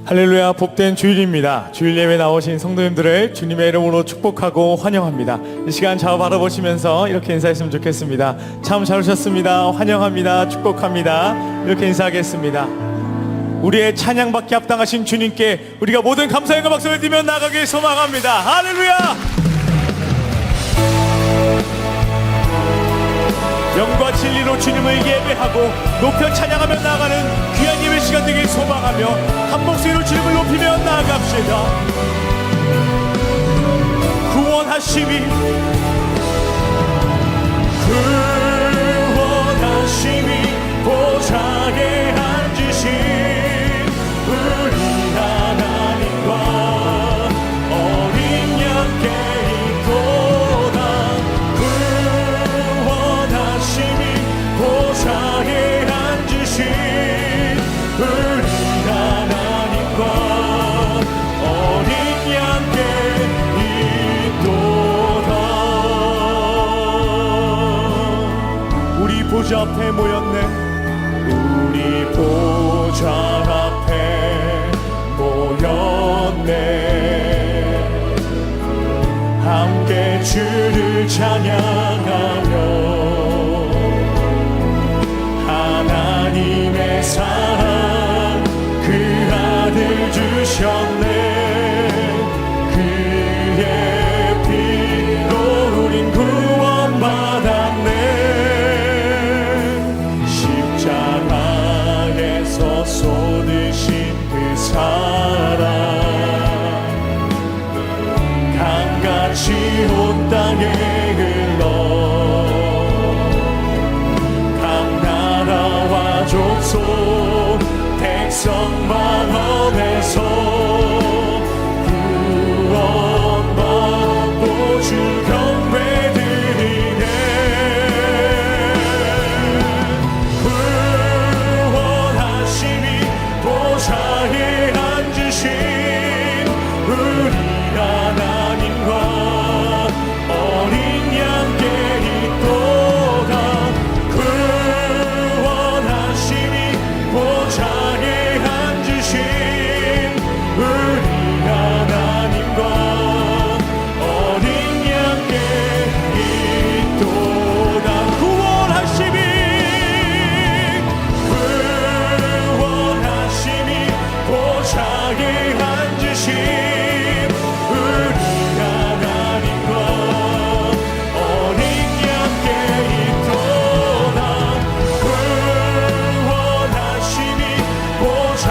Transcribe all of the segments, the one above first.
할렐루야, 복된 주일입니다. 주일 예배 나오신 성도님들을 주님의 이름으로 축복하고 환영합니다. 이 시간 저 바라보시면서 이렇게 인사했으면 좋겠습니다. 참 잘 오셨습니다. 환영합니다. 축복합니다. 이렇게 인사하겠습니다. 우리의 찬양받기 합당하신 주님께 우리가 모든 감사의 박수를 드리며 나가길 소망합니다. 할렐루야! 영과 진리로 주님을 예배하고 높여 찬양하며 나아가는 귀한 예배 시간 되길 소망하며 한 목소리로 주님을 높이며 나아갑시다. 구원하심이 보좌에 앉으신 우리 하나님과 어린 양께 있도다. 구원하심이 보좌에 앉으신 우리 하나님과 어린 양께 있도다. 우리 보좌 앞에 모였네. 우리 보좌 앞에 모였네. 함께 주를 찬양하며 하나님의 사랑 그 아들 주셨네. 그의 피로 우린 구원받았네. 십자가에서 쏟으신 그 사랑 강같이 온 땅에 흘러 각 나라와 족속 백성 만원에서 구원받고 주 경배드리네. 구원하심이 보좌에 앉으신 우리 하나님과 어린 양께 있도다. 구원하심이 보좌에 앉으신 우리 하나님과 어린 양께 있도다. 구원하심이 보좌에 앉으신 우리 하나님과 어린 양께 있도다. 구원하심이 보좌에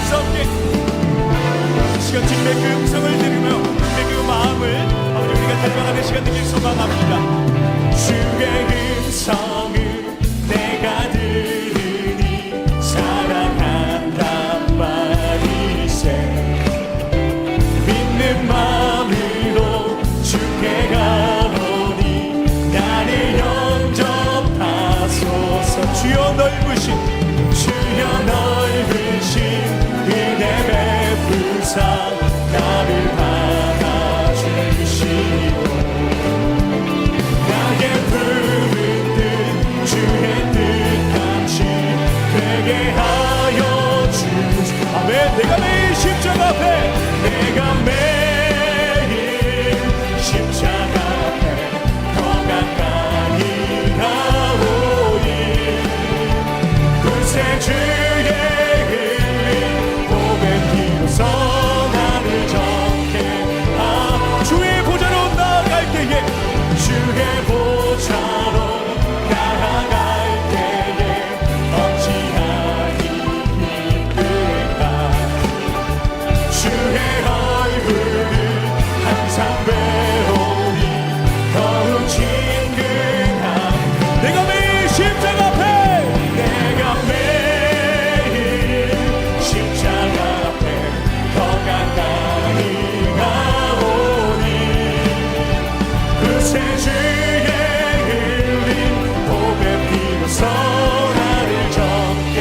박수 함께. 이 시간 주님의 그 음성을 들으며 주님의 그 마음을 아버지 우리가 닮아가는 시간 되길 소망합니다. 주의 음성을 내가 들으니 사랑한단 말이세. 믿는 마음으로 주께 가노니 나를 영접하소서. 주여 넓으신 은혜 베푸사 나를 받아주시고 나의 부른 뜻 주의 뜻같이 되게 하여 주소서. 아멘. 내가 매일 십자가 앞에 내가 매일 십자가 앞에 더 가까이 가오니 그새 주의 흘린 복의 피로써 나를 정케 주의 보좌로 나아갈 때에 주의 보좌로 나아갈 때에 어찌하니 이끌까 주의 얼굴을 항상 배우니 더욱 친근함. 내가 매일 십자가 앞에 내가 매일 십자가 앞에 더 가까이 가오니 그새 주의 흘린 복의 피로써 나를 정케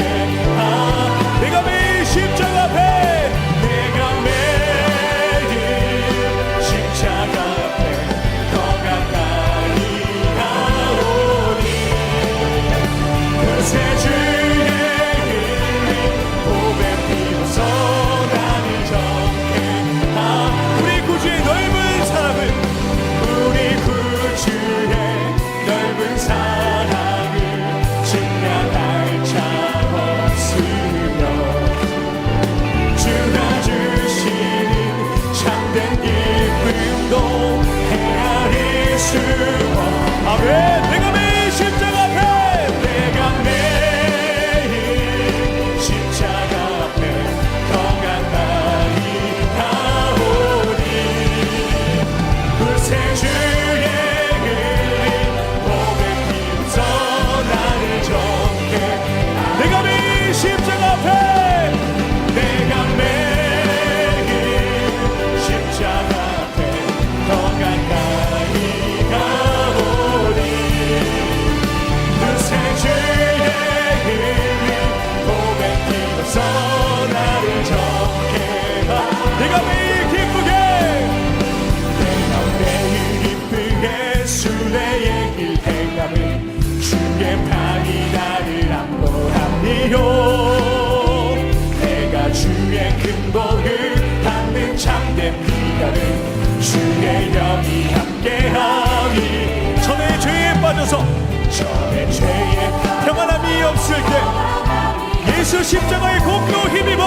하. 내가 매일 십자가 앞에 내가 매일 십자가 앞에 더 가까이 가오니 그새 주의 흘린 복의 피로써 나를 정케 하. 우리 구주의 넓은 사랑을 우리 구주의 넓은 사랑을 증명할 자 없으며 주가 주시는 참된 기쁨도 헤아릴 수 없. 아멘. 내가 매일 십자가 앞에 내가 매일 십자가 앞에 더 가까이 가오니 그새 주의 흘린 복의 피로써 나를 정케. 내가 매일 십자가 앞에 내가 매일 십자가 앞에 더 가까이 가오니 그새 주의 흘린 복의 피로써 나를 정케 하. 내가 매일 기쁘게 내가 매일 기쁘게 순례의 길 행함은 주의 팔이 나를 안보하니요. 내가 주의 큰 복을 받는 참된 비결은 주의 영이 함께하니. 전에 죄에 빠져서 전에 죄에 평안함이 없을 때 예수 십자가의 공로 힘입어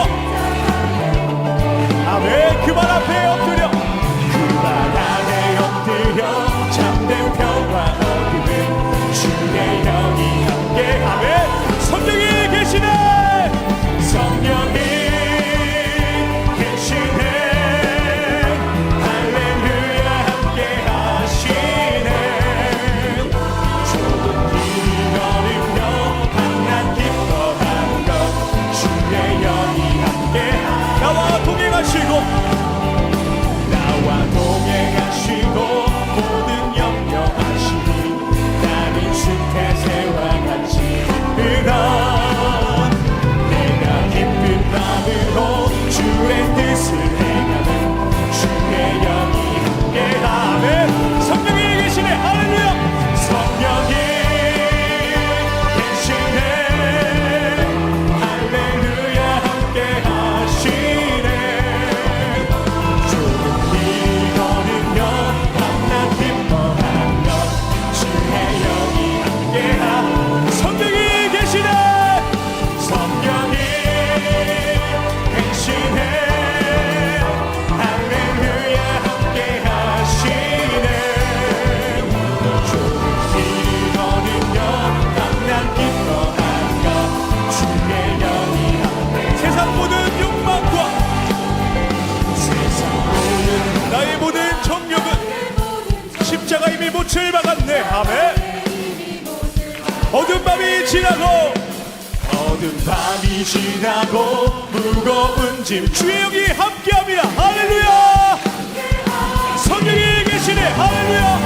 아멘. 그 말 앞에 엎드려 그 말 안에 엎드려 참된 평화 얻으면 주의 영이 함께. 아멘. 성령이 계시네. 성령이 계시네. 할렐루야 함께 하시네. 좁은 길 걸으며 한낱 기뻐하는 것 주의 영이 함께. 나와 동행하시고 나와 동행하시고 모든 염려하시니 나는 수태새와 같이 으라. 내가 기쁜 마음으로 주의 뜻을 행하는 주의 영이 함께하네. 성령이 계시네. 할렐루야. 성령이 계시네. 할렐루야 함께하시네. 지나고 어두운 밤이 지나고 무거운 짐 주의 영이 함께합니다. 할렐루야. 성령이 계시네. 할렐루야.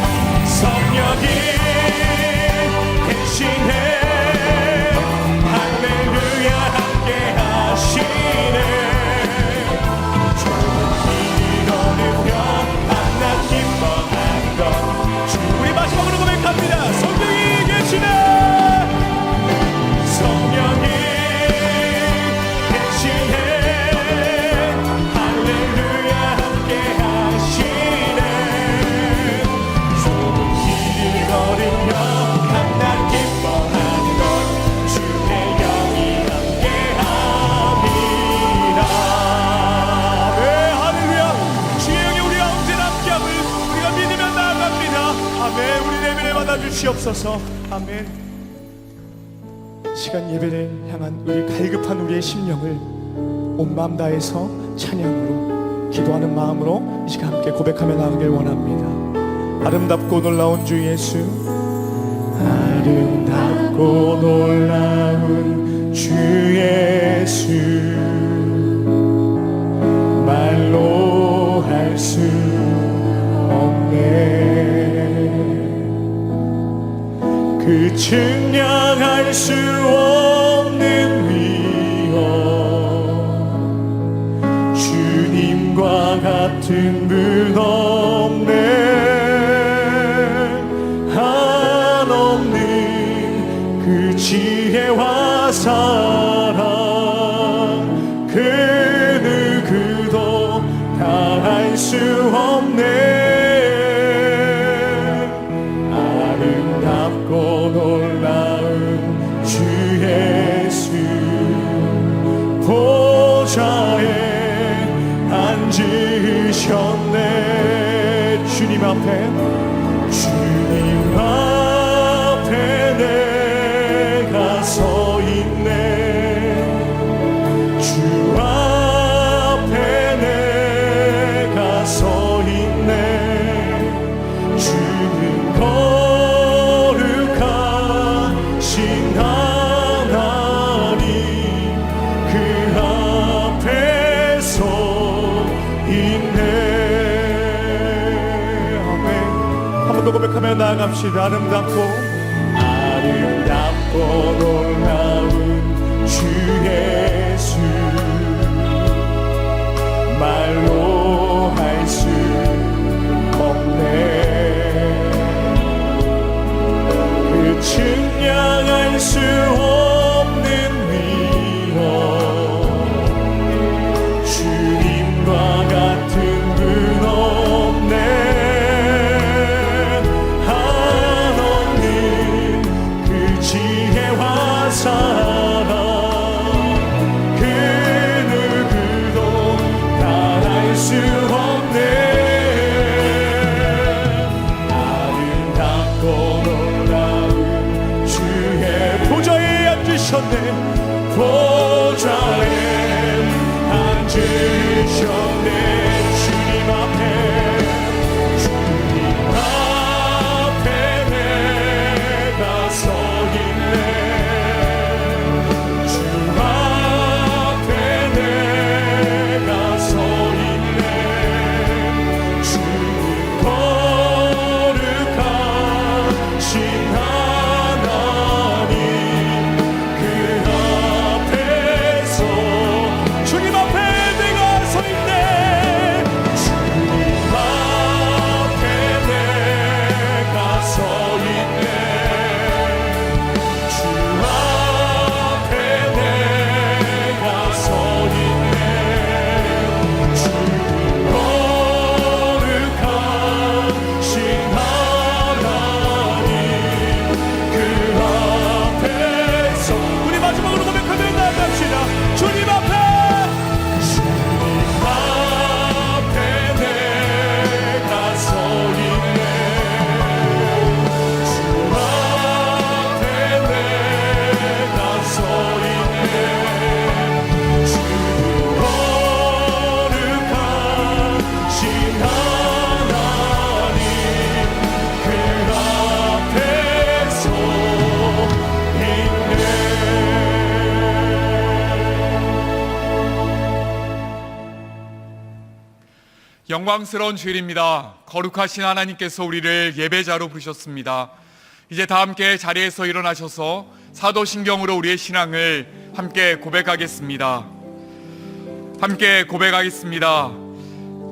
성령이 계시네. 할렐루야. 함께 하시네. 주님 걸으며 만나 기뻐하는 것. 우리 마지막으로 고백합니다. 성령이 계시네. 성령이 계시네. 할렐루야. 함께 하시네. 좁은 길 걸으며 만나 기뻐하는 것. 주의 영이 함께합니다. 네, 할렐루야. 주의 영이 우리와 언제나 함께함을 우리가 믿으며 나아갑니다. 아멘. 우리 예배를 받아주시옵소서. 아멘. 시간 예배를 향한 우리 갈급한 우리의 심령을 온 마음 다해서 찬양으로 기도하는 마음으로 이 시간 함께 고백하며 나가길 원합니다. 아름답고 놀라운 주 예수, 아름답고 놀라운 주 예수, 말로 할 수 없네. 그 증량할 수 없는 위엄, 주님과 같은 분 없네. 한없는 그 지혜와 사랑, 그 누구도 다할 수 없네. 놀라운 주 예수, 보좌에 앉으셨네. 주님 앞에, 주님 앞에 내가 서 있네. 주 앞에 내가 서 있네. 주는 고백하며 나아갑시다. 아름답고 놀라운 주 예수, 말로 할 수 없네. 그 증량할 수 없는 위엄, 주님과 같은 분 없네. 사랑, 영광스러운 주일입니다. 거룩하신 하나님께서 우리를 예배자로 부르셨습니다. 이제 다 함께 자리에서 일어나셔서 사도신경으로 우리의 신앙을 함께 고백하겠습니다. 함께 고백하겠습니다.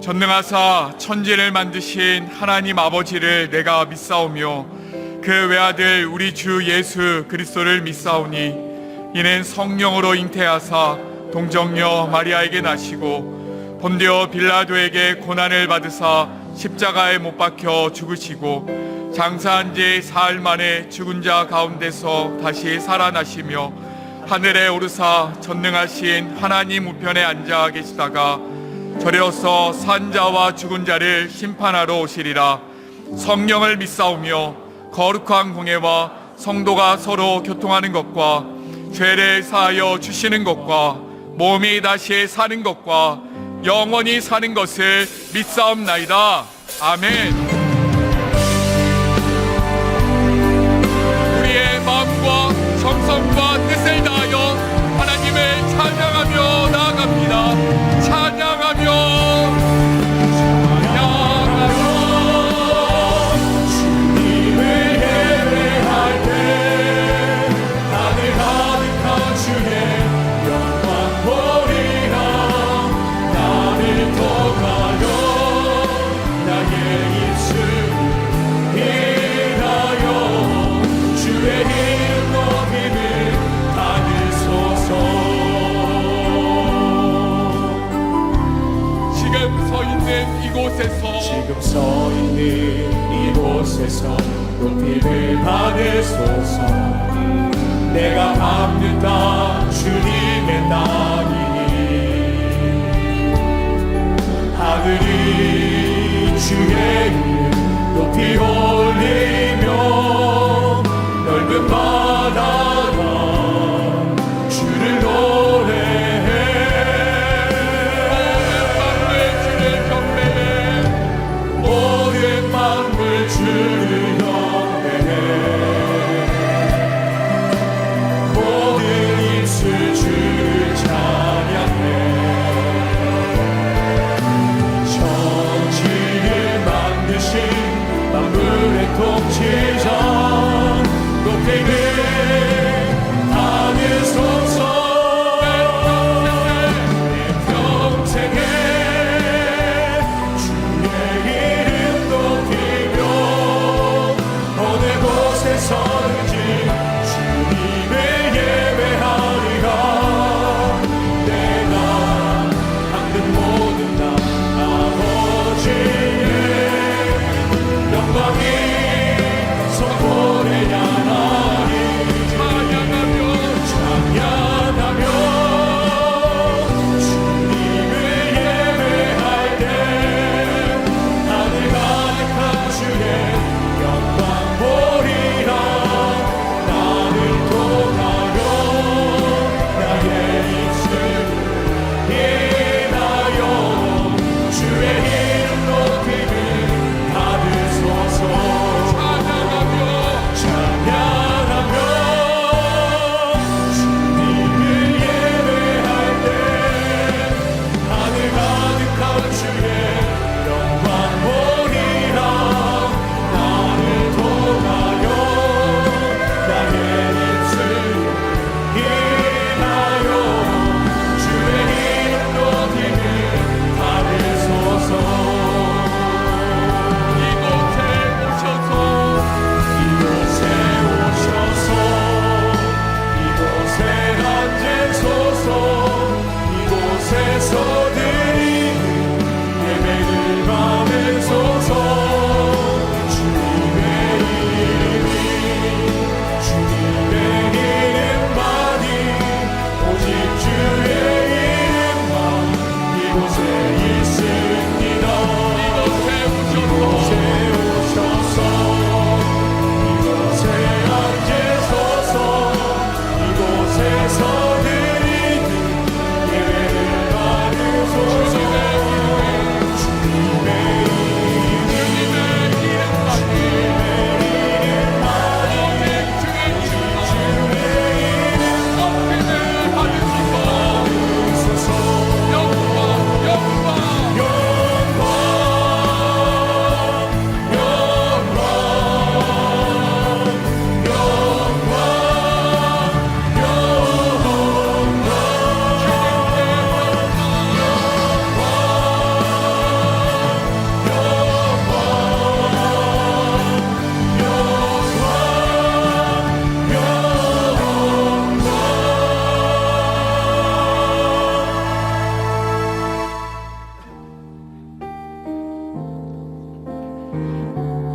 전능하사 천지를 만드신 하나님 아버지를 내가 믿사오며 그 외아들 우리 주 예수 그리스도를 믿사오니 이는 성령으로 잉태하사 동정녀 마리아에게 나시고 본디오 빌라도에게 고난을 받으사 십자가에 못 박혀 죽으시고 장사한 지 사흘 만에 죽은 자 가운데서 다시 살아나시며 하늘에 오르사 전능하신 하나님 우편에 앉아 계시다가 저리로서 산 자와 죽은 자를 심판하러 오시리라. 성령을 믿사오며 거룩한 공예와 성도가 서로 교통하는 것과 죄를 사하여 주시는 것과 몸이 다시 사는 것과 영원히 사는 것을 믿사옵나이다. 아멘. 우리의 마음과 정성과 뜻을 다하여 하나님을 찬양하며 나아갑니다. 찬양하며 주님을 예배할 때 하늘 가득한 주의 영광 보리라. 나를 통하여 나의 입술을 위하여 주의 이름 높임을 받으소서. 지금 서 있는 이곳에서 높임을 받으소서. 내가 밟는다 주님의 땅이니 하늘이 주의 이름 높이 올리며 넓은 바다가 주를 노래해. 모든 만물 주를 경배해. 모든 입술 주를 찬양해.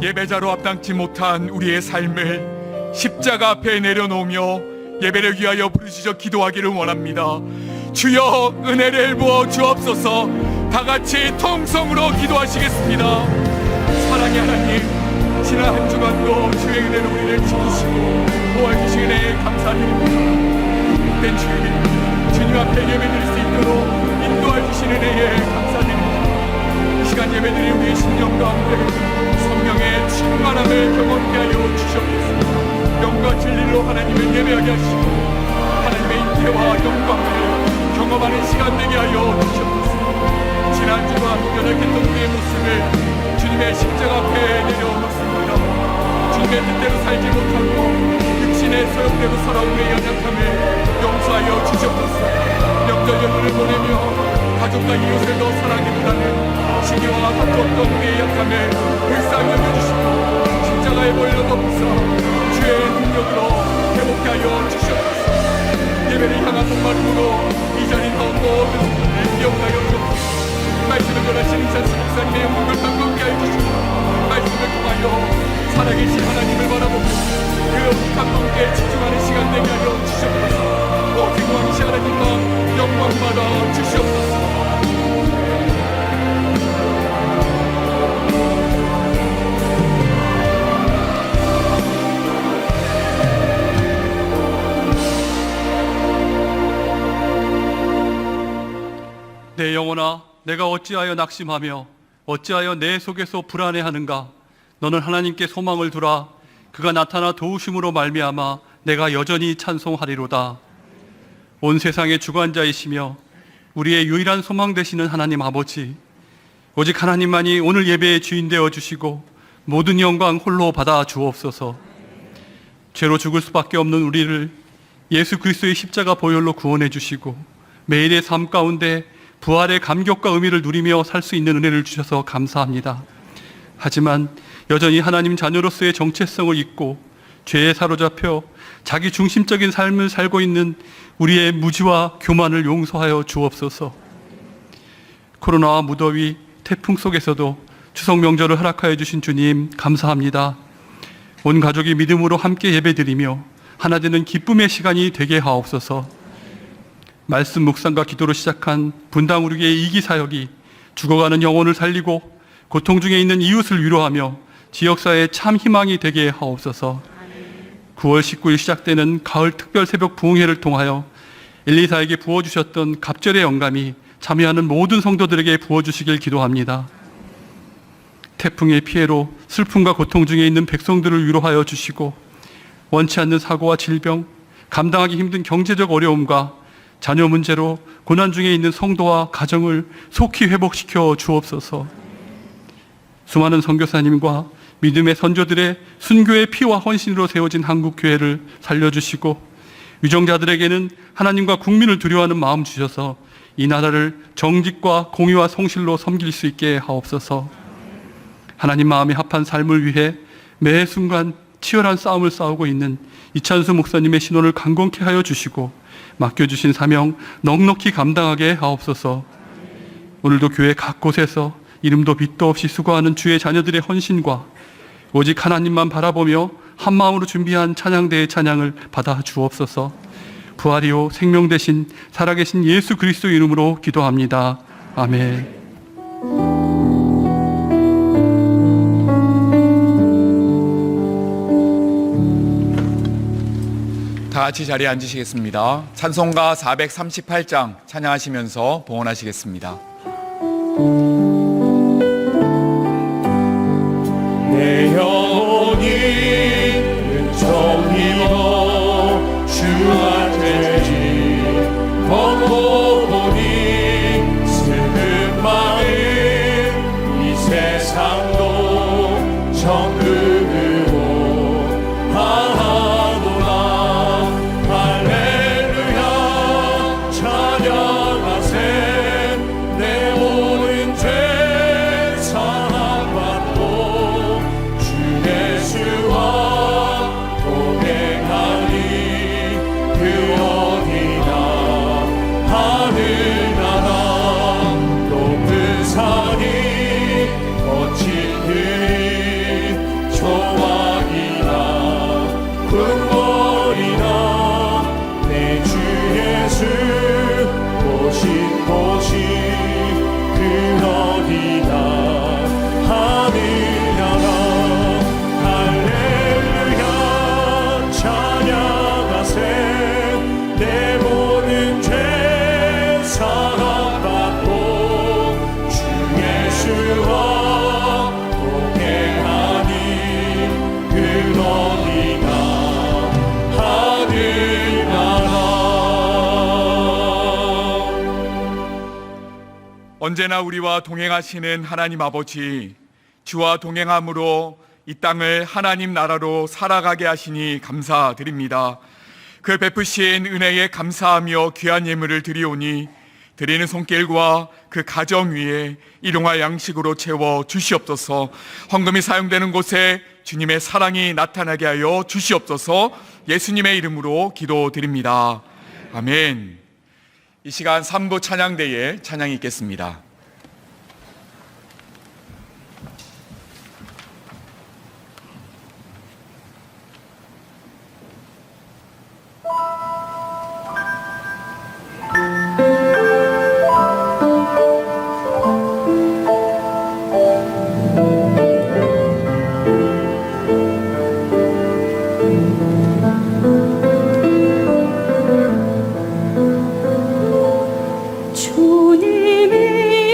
예배자로 앞당지 못한 우리의 삶을 십자가 앞에 내려놓으며 예배를 위하여 부르짖어 기도하기를 원합니다. 주여 은혜를 부어 주옵소서. 다 같이 통성으로 기도하시겠습니다. 사랑의 하나님, 지난 한 주간도 주의 은혜로 우리를 지키시고 보호해주신 은혜에 감사드립니다. 된 주님 앞에 예배드릴 수 있도록 인도해 주신 은혜에 감사드립니다. 이 시간 예배드린 우리의 심령 가운데 성령의 충만함을 경험케 하여 주시옵소서. 영과 진리로 하나님을 예배하게 하시고 하나님의 인태와 영광을 경험하는 시간 되게 하여 주시옵소서. 지난 주간 연약했던 우리의 모습을 주님의 십자가 앞에 내려놓습니다. 주님의 뜻대로 살지 못하고 육신의 소용대로 살아온 우리의 연약함을 용서하여 주시옵소서. 명절 연휴를 보내며 가족과 이웃을 더 사랑하기보다는 시기와 다투었던 우리의 약함을 불쌍히 여겨주시고 십자가의 보혈로 덮으사 주의 능력으로 회복케 하여 주시옵소서. 예배를 향한 목마름으로 이 자리 가운 모든 분들을 기억하여 주옵소서. 말씀을 전하시는 찬스 목사님의 영광을 감격케 하여 주시고 말씀을 통하여 살아계신 하나님을 바라보며 그 감동께 집중하는 시간 되게 하여 주시옵소서. 오직 왕이신 하나님만 영광 받아 주시옵소서. 내 영혼아, 내가 어찌하여 낙심하며 어찌하여 내 속에서 불안해하는가? 너는 하나님께 소망을 두라. 그가 나타나 도우심으로 말미암아 내가 여전히 찬송하리로다. 온 세상의 주관자이시며 우리의 유일한 소망 되시는 하나님 아버지, 오직 하나님만이 오늘 예배의 주인 되어 주시고 모든 영광 홀로 받아 주옵소서. 죄로 죽을 수밖에 없는 우리를 예수 그리스도의 십자가 보혈로 구원해 주시고 매일의 삶 가운데 부활의 감격과 의미를 누리며 살 수 있는 은혜를 주셔서 감사합니다. 하지만 여전히 하나님 자녀로서의 정체성을 잊고 죄에 사로잡혀 자기 중심적인 삶을 살고 있는 우리의 무지와 교만을 용서하여 주옵소서. 코로나와 무더위, 태풍 속에서도 추석 명절을 허락하여 주신 주님 감사합니다. 온 가족이 믿음으로 함께 예배드리며 하나 되는 기쁨의 시간이 되게 하옵소서. 말씀 묵상과 기도로 시작한 분당 우리의 이기 사역이 죽어가는 영혼을 살리고 고통 중에 있는 이웃을 위로하며 지역사회의 참 희망이 되게 하옵소서. 9월 19일 시작되는 가을 특별 새벽 부흥회를 통하여 124에게 부어주셨던 갑절의 영감이 참여하는 모든 성도들에게 부어주시길 기도합니다. 태풍의 피해로 슬픔과 고통 중에 있는 백성들을 위로하여 주시고 원치 않는 사고와 질병, 감당하기 힘든 경제적 어려움과 자녀 문제로 고난 중에 있는 성도와 가정을 속히 회복시켜 주옵소서. 수많은 선교사님과 믿음의 선조들의 순교의 피와 헌신으로 세워진 한국교회를 살려주시고 위정자들에게는 하나님과 국민을 두려워하는 마음 주셔서 이 나라를 정직과 공의와 성실로 섬길 수 있게 하옵소서. 하나님 마음에 합한 삶을 위해 매 순간 치열한 싸움을 싸우고 있는 이찬수 목사님의 신원을 강건케 하여 주시고 맡겨주신 사명 넉넉히 감당하게 하옵소서. 오늘도 교회 각 곳에서 이름도 빛도 없이 수고하는 주의 자녀들의 헌신과 오직 하나님만 바라보며 한 마음으로 준비한 찬양대의 찬양을 받아 주옵소서. 부활이요 생명 되신 살아계신 예수 그리스도 이름으로 기도합니다. 아멘. 다 같이 자리에 앉으시겠습니다. 찬송가 438장 찬양하시면서 봉헌하시겠습니다. 내 영혼이 은총 입어 주한테 걷고 보니 슬픈 마음 이 세상도 정극으로 하나도다. 할렐루야 찬양하세 내 모든 죄 곳이 그 어디나 하늘나라 할렐루야 찬양하세 내 모든 죄 사함받고 주 예수와 동행하니 그 어디나 하늘나라. 언제나 우리와 동행하시는 하나님 아버지, 주와 동행함으로 이 땅을 하나님 나라로 살아가게 하시니 감사드립니다. 그 베푸신 은혜에 감사하며 귀한 예물을 드리오니 드리는 손길과 그 가정 위에 일용할 양식으로 채워 주시옵소서. 헌금이 사용되는 곳에 주님의 사랑이 나타나게 하여 주시옵소서. 예수님의 이름으로 기도드립니다. 아멘. 이 시간 3부 찬양대에 찬양이 있겠습니다. 주님이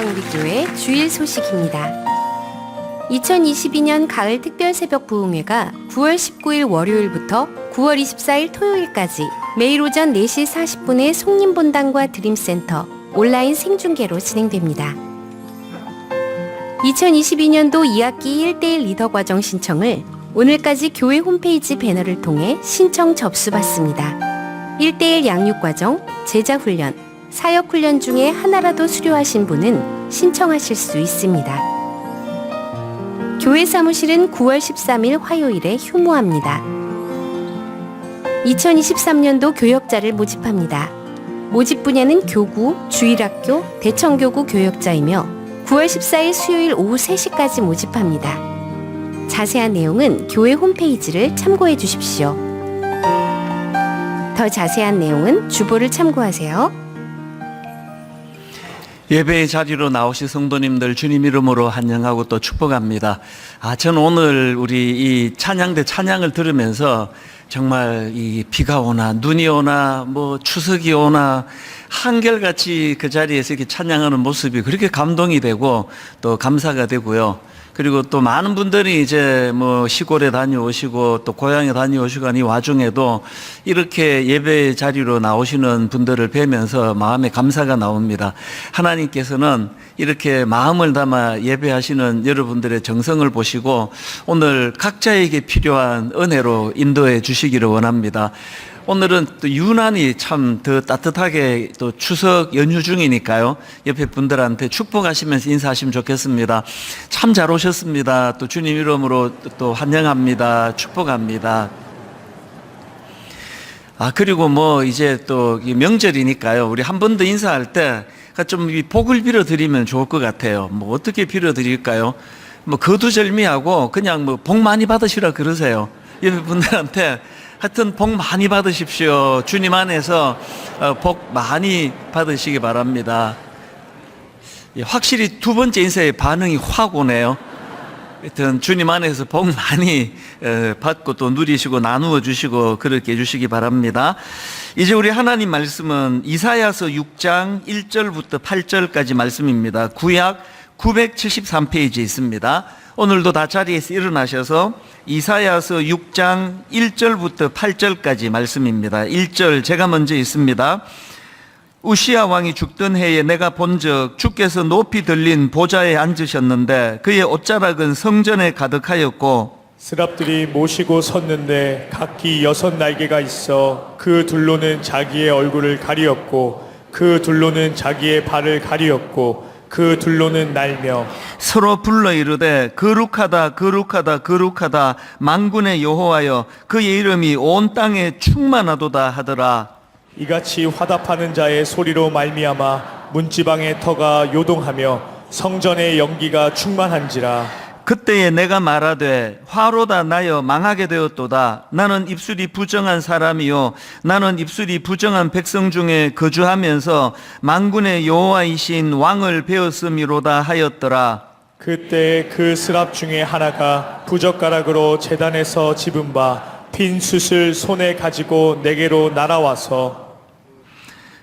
동방우리교회 주일 소식입니다. 2022년 가을 특별 새벽 부흥회가 9월 19일 월요일부터 9월 24일 토요일까지 매일 오전 4시 40분에 송림본당과 드림센터 온라인 생중계로 진행됩니다. 2022년도 2학기 1대1 리더 과정 신청을 오늘까지 교회 홈페이지 배너를 통해 신청 접수받습니다. 1대1 양육과정, 제자훈련, 사역훈련 중에 하나라도 수료하신 분은 신청하실 수 있습니다. 교회 사무실은 9월 13일 화요일에 휴무합니다. 2023년도 교역자를 모집합니다. 모집 분야는 교구, 주일학교, 대청교구 교역자이며 9월 14일 수요일 오후 3시까지 모집합니다. 자세한 내용은 교회 홈페이지를 참고해 주십시오. 더 자세한 내용은 주보를 참고하세요. 예배의 자리로 나오신 성도님들 주님 이름으로 환영하고 또 축복합니다. 저는 오늘 우리 이 찬양대 찬양을 들으면서 정말 이 비가 오나 눈이 오나 뭐 추석이 오나 한결같이 그 자리에서 이렇게 찬양하는 모습이 그렇게 감동이 되고 또 감사가 되고요. 그리고 또 많은 분들이 이제 뭐 시골에 다녀오시고 또 고향에 다녀오시고 하는 이 와중에도 이렇게 예배 자리로 나오시는 분들을 뵈면서 마음에 감사가 나옵니다. 하나님께서는 이렇게 마음을 담아 예배하시는 여러분들의 정성을 보시고 오늘 각자에게 필요한 은혜로 인도해 주시기를 원합니다. 오늘은 또 유난히 참 더 따뜻하게 또 추석 연휴 중이니까요. 옆에 분들한테 축복하시면서 인사하시면 좋겠습니다. 참 잘 오셨습니다. 또 주님 이름으로 또 환영합니다. 축복합니다. 그리고 뭐 이제 또 명절이니까요. 우리 한 번 더 인사할 때 좀 복을 빌어 드리면 좋을 것 같아요. 뭐 어떻게 빌어 드릴까요? 뭐 거두절미하고 그냥 뭐 복 많이 받으시라 그러세요. 옆에 분들한테 하여튼 복 많이 받으십시오. 주님 안에서 복 많이 받으시기 바랍니다. 확실히 두 번째 인사의 반응이 확 오네요. 하여튼 주님 안에서 복 많이 받고 또 누리시고 나누어 주시고 그렇게 해주시기 바랍니다. 이제 우리 하나님 말씀은 이사야서 6장 1절부터 8절까지 말씀입니다. 구약 973페이지에 있습니다. 오늘도 다 자리에서 일어나셔서 이사야서 6장 1절부터 8절까지 말씀입니다. 1절 제가 먼저 있습니다. 우시야 왕이 죽던 해에 내가 본즉 주께서 높이 들린 보좌에 앉으셨는데 그의 옷자락은 성전에 가득하였고 스랍들이 모시고 섰는데 각기 6날개가 있어 그 둘로는 자기의 얼굴을 가리었고 그 둘로는 자기의 발을 가리었고 그 둘로는 날며 서로 불러 이르되 거룩하다 거룩하다 거룩하다 만군의 여호와여 그의 이름이 온 땅에 충만하도다 하더라. 이같이 화답하는 자의 소리로 말미암아 문지방의 터가 요동하며 성전의 연기가 충만한지라. 그때에 내가 말하되 화로다 나여 망하게 되었도다. 나는 입술이 부정한 사람이요 나는 입술이 부정한 백성 중에 거주하면서 만군의 여호와이신 왕을 배웠음이로다 하였더라. 그때 그 스랍 중에 하나가 부젓가락으로 제단에서 집은 바 빈 숯을 손에 가지고 내게로 날아와서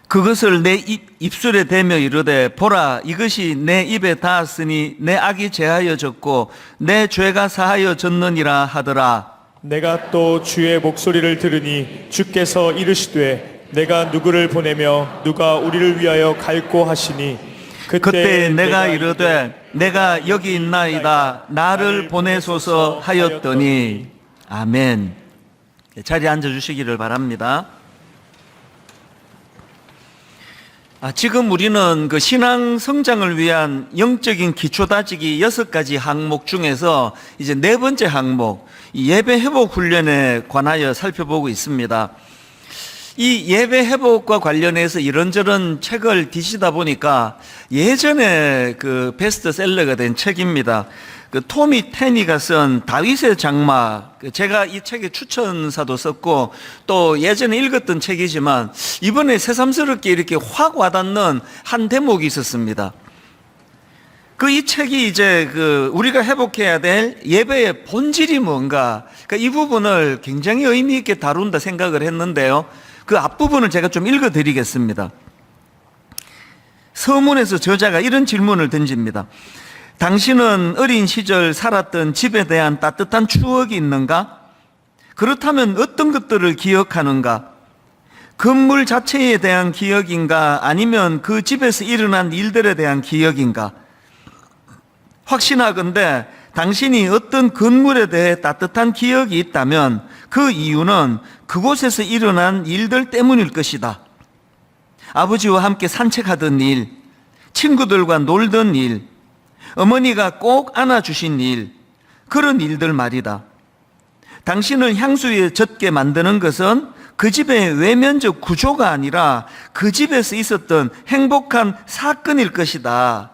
그것을 내 입술에 대며 이르되 보라 이것이 내 입에 닿았으니 내 악이 제하여졌고 내 죄가 사하여졌느니라 하더라. 내가 또 주의 목소리를 들으니 주께서 이르시되 내가 누구를 보내며 누가 우리를 위하여 갈고 하시니 그때 내가 이르되 내가 여기 있나이다 나를 보내소서 하였더니 아멘. 자리에 앉아주시기를 바랍니다. 지금 우리는 그 신앙 성장을 위한 영적인 기초 다지기 6가지 항목 중에서 이제 4번째 항목, 이 예배 회복 훈련에 관하여 살펴보고 있습니다. 이 예배 회복과 관련해서 이런저런 책을 뒤지다 보니까 예전에 그 베스트셀러가 된 책입니다. 그 토미 테니가 쓴 다윗의 장막, 제가 이 책의 추천사도 썼고 또 예전에 읽었던 책이지만 이번에 새삼스럽게 이렇게 확 와닿는 한 대목이 있었습니다. 이 책이 이제 우리가 회복해야 될 예배의 본질이 뭔가, 이 부분을 굉장히 의미 있게 다룬다 생각을 했는데요. 그 앞부분을 제가 좀 읽어 드리겠습니다. 서문에서 저자가 이런 질문을 던집니다. 당신은 어린 시절 살았던 집에 대한 따뜻한 추억이 있는가? 그렇다면 어떤 것들을 기억하는가? 건물 자체에 대한 기억인가? 아니면 그 집에서 일어난 일들에 대한 기억인가? 확신하건대 당신이 어떤 건물에 대해 따뜻한 기억이 있다면 그 이유는 그곳에서 일어난 일들 때문일 것이다. 아버지와 함께 산책하던 일, 친구들과 놀던 일, 어머니가 꼭 안아주신 일, 그런 일들 말이다. 당신을 향수에 젖게 만드는 것은 그 집의 외면적 구조가 아니라 그 집에서 있었던 행복한 사건일 것이다.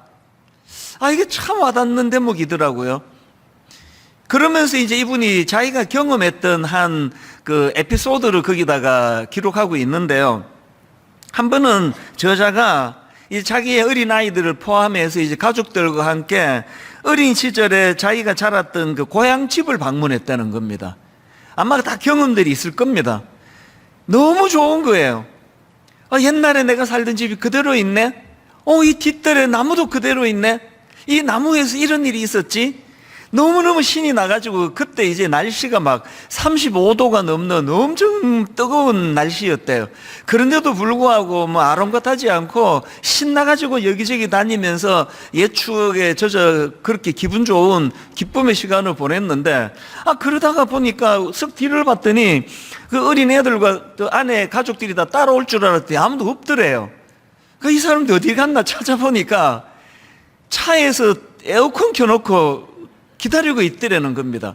이게 참 와닿는 대목이더라고요. 그러면서 이제 이분이 자기가 경험했던 한 그 에피소드를 거기다가 기록하고 있는데요. 한 번은 저자가 자기의 어린 아이들을 포함해서 이제 가족들과 함께 어린 시절에 자기가 자랐던 그 고향 집을 방문했다는 겁니다. 아마 다 경험들이 있을 겁니다. 너무 좋은 거예요. 옛날에 내가 살던 집이 그대로 있네. 이 뒷뜰에 나무도 그대로 있네. 이 나무에서 이런 일이 있었지. 너무너무 신이 나가지고 그때 이제 날씨가 막 35도가 넘는 엄청 뜨거운 날씨였대요. 그런데도 불구하고 뭐 아랑곳하지 않고 신나가지고 여기저기 다니면서 옛 추억에 그렇게 기분 좋은 기쁨의 시간을 보냈는데, 그러다가 보니까 석 뒤를 봤더니 그 어린 애들과 또 아내 가족들이 다 따라올 줄 알았더니 아무도 없더래요. 이 사람들 어디 갔나 찾아보니까 차에서 에어컨 켜놓고 기다리고 있더라는 겁니다.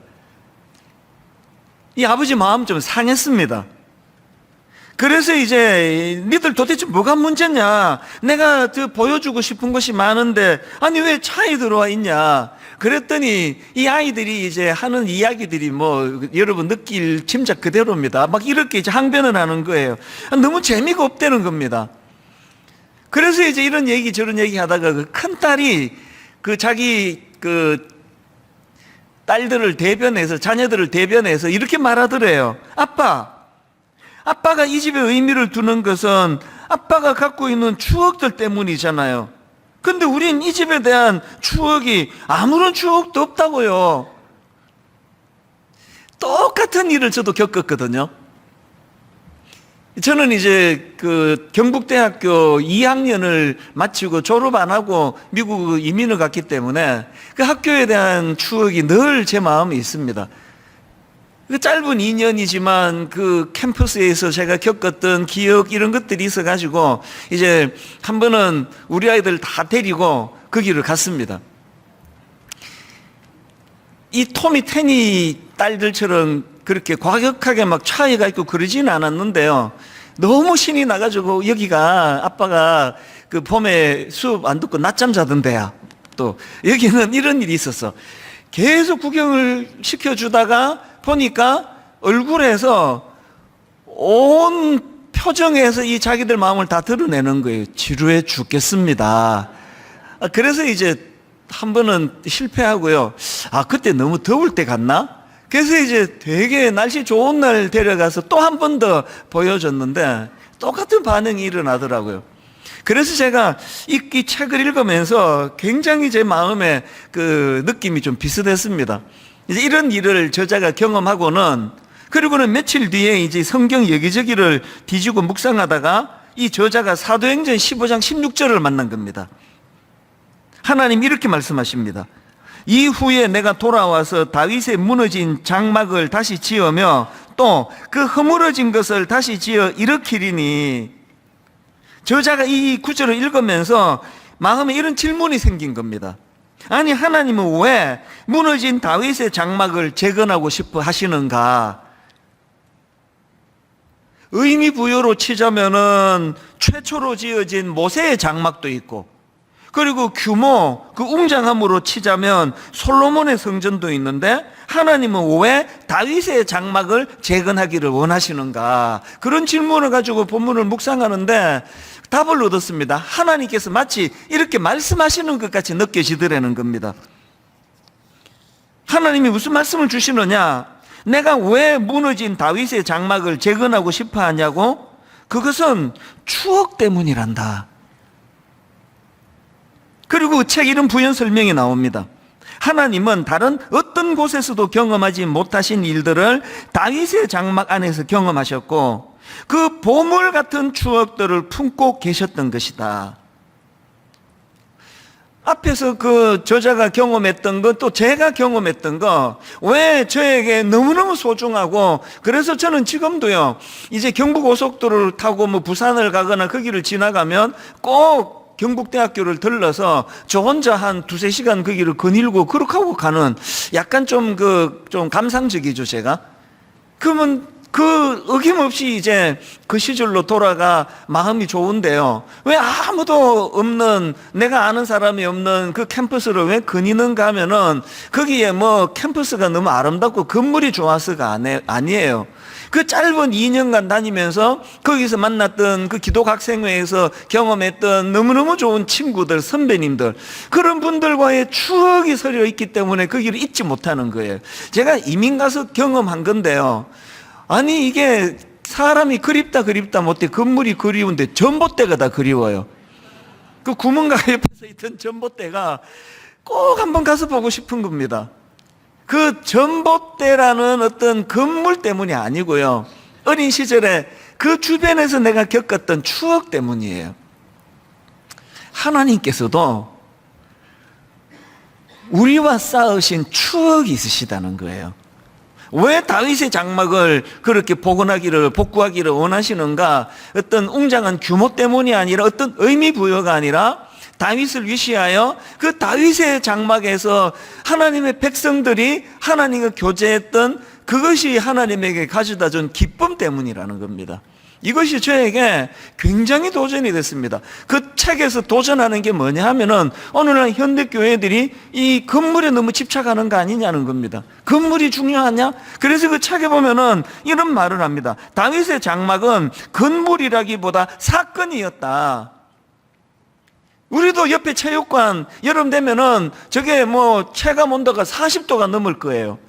이 아버지 마음 좀 상했습니다. 그래서 이제 니들 도대체 뭐가 문제냐? 내가 더 보여주고 싶은 것이 많은데 아니 왜 차에 들어와 있냐? 그랬더니 이 아이들이 이제 하는 이야기들이 뭐 여러분 느낄 짐작 그대로입니다. 막 이렇게 이제 항변을 하는 거예요. 너무 재미가 없다는 겁니다. 그래서 이제 이런 얘기 저런 얘기 하다가 그 큰 딸이 그 자기 그 딸들을 대변해서 자녀들을 대변해서 이렇게 말하더래요. 아빠가 이 집에 의미를 두는 것은 아빠가 갖고 있는 추억들 때문이잖아요. 근데 우린 이 집에 대한 추억이 아무런 추억도 없다고요. 똑같은 일을 저도 겪었거든요. 저는 이제 그 경북대학교 2학년을 마치고 졸업 안 하고 미국 이민을 갔기 때문에 그 학교에 대한 추억이 늘 제 마음에 있습니다. 그 짧은 2년이지만 그 캠퍼스에서 제가 겪었던 기억 이런 것들이 있어가지고 이제 한 번은 우리 아이들 다 데리고 거기를 갔습니다. 이 토미 테니 딸들처럼 그렇게 과격하게 막 차이가 있고 그러지는 않았는데요. 너무 신이 나가지고 여기가 아빠가 그 봄에 수업 안 듣고 낮잠 자던 데야. 또 여기는 이런 일이 있었어. 계속 구경을 시켜주다가 보니까 얼굴에서 온 표정에서 이 자기들 마음을 다 드러내는 거예요. 지루해 죽겠습니다. 그래서 이제 한 번은 실패하고요. 그때 너무 더울 때 갔나? 그래서 이제 되게 날씨 좋은 날 데려가서 또 한 번 더 보여줬는데 똑같은 반응이 일어나더라고요. 그래서 제가 이 책을 읽으면서 굉장히 제 마음에 그 느낌이 좀 비슷했습니다. 이제 이런 일을 저자가 경험하고는 그리고는 며칠 뒤에 이제 성경 여기저기를 뒤지고 묵상하다가 이 저자가 사도행전 15장 16절을 만난 겁니다. 하나님 이렇게 말씀하십니다. 이후에 내가 돌아와서 다윗의 무너진 장막을 다시 지으며 또 그 허물어진 것을 다시 지어 일으키리니, 저자가 이 구절을 읽으면서 마음에 이런 질문이 생긴 겁니다. 아니 하나님은 왜 무너진 다윗의 장막을 재건하고 싶어 하시는가? 의미 부여로 치자면은 최초로 지어진 모세의 장막도 있고, 그리고 규모, 그 웅장함으로 치자면 솔로몬의 성전도 있는데 하나님은 왜 다윗의 장막을 재건하기를 원하시는가? 그런 질문을 가지고 본문을 묵상하는데 답을 얻었습니다. 하나님께서 마치 이렇게 말씀하시는 것 같이 느껴지더라는 겁니다. 하나님이 무슨 말씀을 주시느냐? 내가 왜 무너진 다윗의 장막을 재건하고 싶어 하냐고? 그것은 추억 때문이란다. 그리고 책 이름 부연 설명이 나옵니다. 하나님은 다른 어떤 곳에서도 경험하지 못하신 일들을 다윗의 장막 안에서 경험하셨고 그 보물 같은 추억들을 품고 계셨던 것이다. 앞에서 그 저자가 경험했던 것, 또 제가 경험했던 거, 왜 저에게 너무너무 소중하고, 그래서 저는 지금도요, 이제 경부고속도로를 타고 뭐 부산을 가거나 거기를 지나가면 꼭 경북대학교를 들러서 저 혼자 한 2-3시간 거기를 거닐고 그렇게 하고 가는 약간 좀 감상적이죠, 제가. 그러면 그 어김없이 이제 그 시절로 돌아가 마음이 좋은데요. 왜 아무도 없는, 내가 아는 사람이 없는 그 캠퍼스를 왜 거니는가 하면은 거기에 뭐 캠퍼스가 너무 아름답고 건물이 좋아서가 아니에요. 그 짧은 2년간 다니면서 거기서 만났던 그 기독학생회에서 경험했던 너무너무 좋은 친구들, 선배님들, 그런 분들과의 추억이 서려 있기 때문에 거기를 잊지 못하는 거예요. 제가 이민 가서 경험한 건데요. 아니 이게 사람이 그립다 못해 건물이 그리운데 전봇대가 다 그리워요. 그 구멍가게 옆에서 있던 전봇대가 꼭 한번 가서 보고 싶은 겁니다. 그 전봇대라는 어떤 건물 때문이 아니고요, 어린 시절에 그 주변에서 내가 겪었던 추억 때문이에요. 하나님께서도 우리와 쌓으신 추억이 있으시다는 거예요. 왜 다윗의 장막을 그렇게 복구하기를 원하시는가? 어떤 웅장한 규모 때문이 아니라, 어떤 의미 부여가 아니라 다윗을 위시하여 그 다윗의 장막에서 하나님의 백성들이 하나님과 교제했던 그것이 하나님에게 가져다 준 기쁨 때문이라는 겁니다. 이것이 저에게 굉장히 도전이 됐습니다. 그 책에서 도전하는 게 뭐냐 하면은 오늘날 현대교회들이 이 건물에 너무 집착하는 거 아니냐는 겁니다. 건물이 중요하냐? 그래서 그 책에 보면은 이런 말을 합니다. 다윗의 장막은 건물이라기보다 사건이었다. 우리도 옆에 체육관 여름 되면은 저게 뭐 체감 온도가 40도가 넘을 거예요.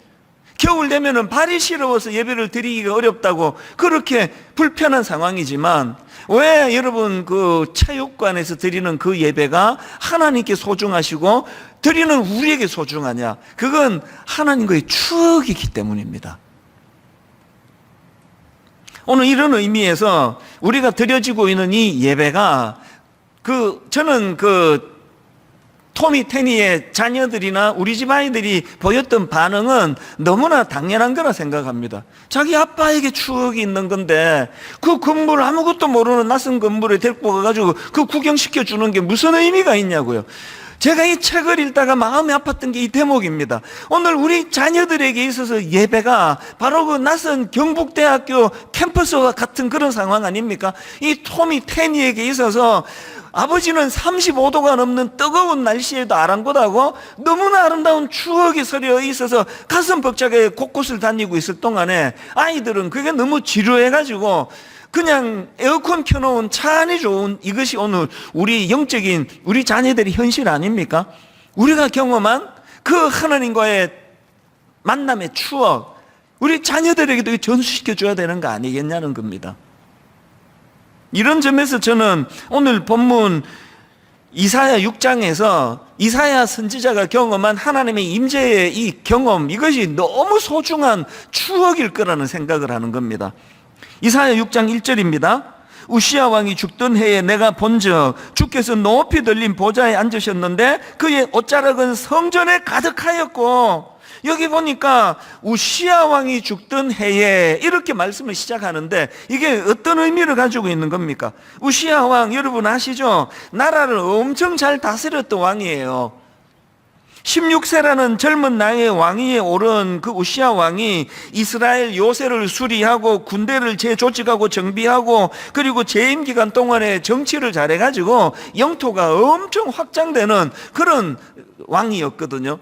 겨울 되면은 발이 시려워서 예배를 드리기가 어렵다고 그렇게 불편한 상황이지만, 왜 여러분 그 체육관에서 드리는 그 예배가 하나님께 소중하시고 드리는 우리에게 소중하냐? 그건 하나님과의 추억이기 때문입니다. 오늘 이런 의미에서 우리가 드려지고 있는 이 예배가 저는 토미 테니의 자녀들이나 우리 집 아이들이 보였던 반응은 너무나 당연한 거라 생각합니다. 자기 아빠에게 추억이 있는 건데 그 건물, 아무것도 모르는 낯선 건물에 데리고 가가지고 그 구경시켜 주는 게 무슨 의미가 있냐고요. 제가 이 책을 읽다가 마음이 아팠던 게 이 대목입니다. 오늘 우리 자녀들에게 있어서 예배가 바로 그 낯선 경북대학교 캠퍼스와 같은 그런 상황 아닙니까? 이 토미 테니에게 있어서 아버지는 35도가 넘는 뜨거운 날씨에도 아랑곳하고 너무나 아름다운 추억이 서려 있어서 가슴 벅차게 곳곳을 다니고 있을 동안에 아이들은 그게 너무 지루해가지고 그냥 에어컨 켜놓은 차 안이 좋은, 이것이 오늘 우리 영적인 우리 자녀들의 현실 아닙니까? 우리가 경험한 그 하나님과의 만남의 추억, 우리 자녀들에게도 전수시켜 줘야 되는 거 아니겠냐는 겁니다. 이런 점에서 저는 오늘 본문 이사야 6장에서 이사야 선지자가 경험한 하나님의 임재의 이 경험, 이것이 너무 소중한 추억일 거라는 생각을 하는 겁니다. 이사야 6장 1절입니다. 우시야 왕이 죽던 해에 내가 본즉 주께서 높이 들린 보좌에 앉으셨는데 그의 옷자락은 성전에 가득하였고, 여기 보니까 우시야 왕이 죽던 해에 이렇게 말씀을 시작하는데 이게 어떤 의미를 가지고 있는 겁니까? 우시야 왕 여러분 아시죠? 나라를 엄청 잘 다스렸던 왕이에요. 16세라는 젊은 나이에 왕위에 오른 그 우시야 왕이 이스라엘 요새를 수리하고 군대를 재조직하고 정비하고 그리고 재임 기간 동안에 정치를 잘해가지고 영토가 엄청 확장되는 그런 왕이었거든요.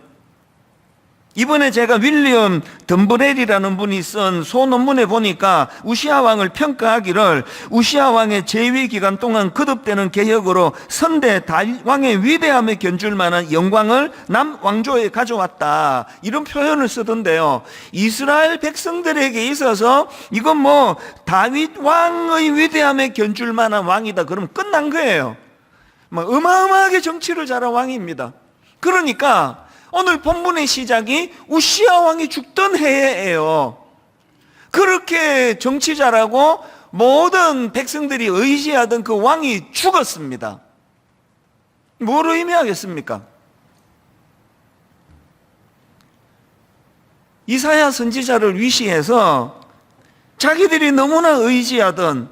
이번에 제가 윌리엄 덤브렐이라는 분이 쓴 소논문에 보니까 우시야 왕을 평가하기를 우시야 왕의 재위 기간 동안 거듭되는 개혁으로 선대 다윗 왕의 위대함에 견줄 만한 영광을 남왕조에 가져왔다, 이런 표현을 쓰던데요. 이스라엘 백성들에게 있어서 이건 다윗 왕의 위대함에 견줄 만한 왕이다 그러면 끝난 거예요. 어마어마하게 정치를 잘한 왕입니다. 그러니까 오늘 본문의 시작이 우시야 왕이 죽던 해예요. 그렇게 정치 잘하고 모든 백성들이 의지하던 그 왕이 죽었습니다. 뭘 의미하겠습니까? 이사야 선지자를 위시해서 자기들이 너무나 의지하던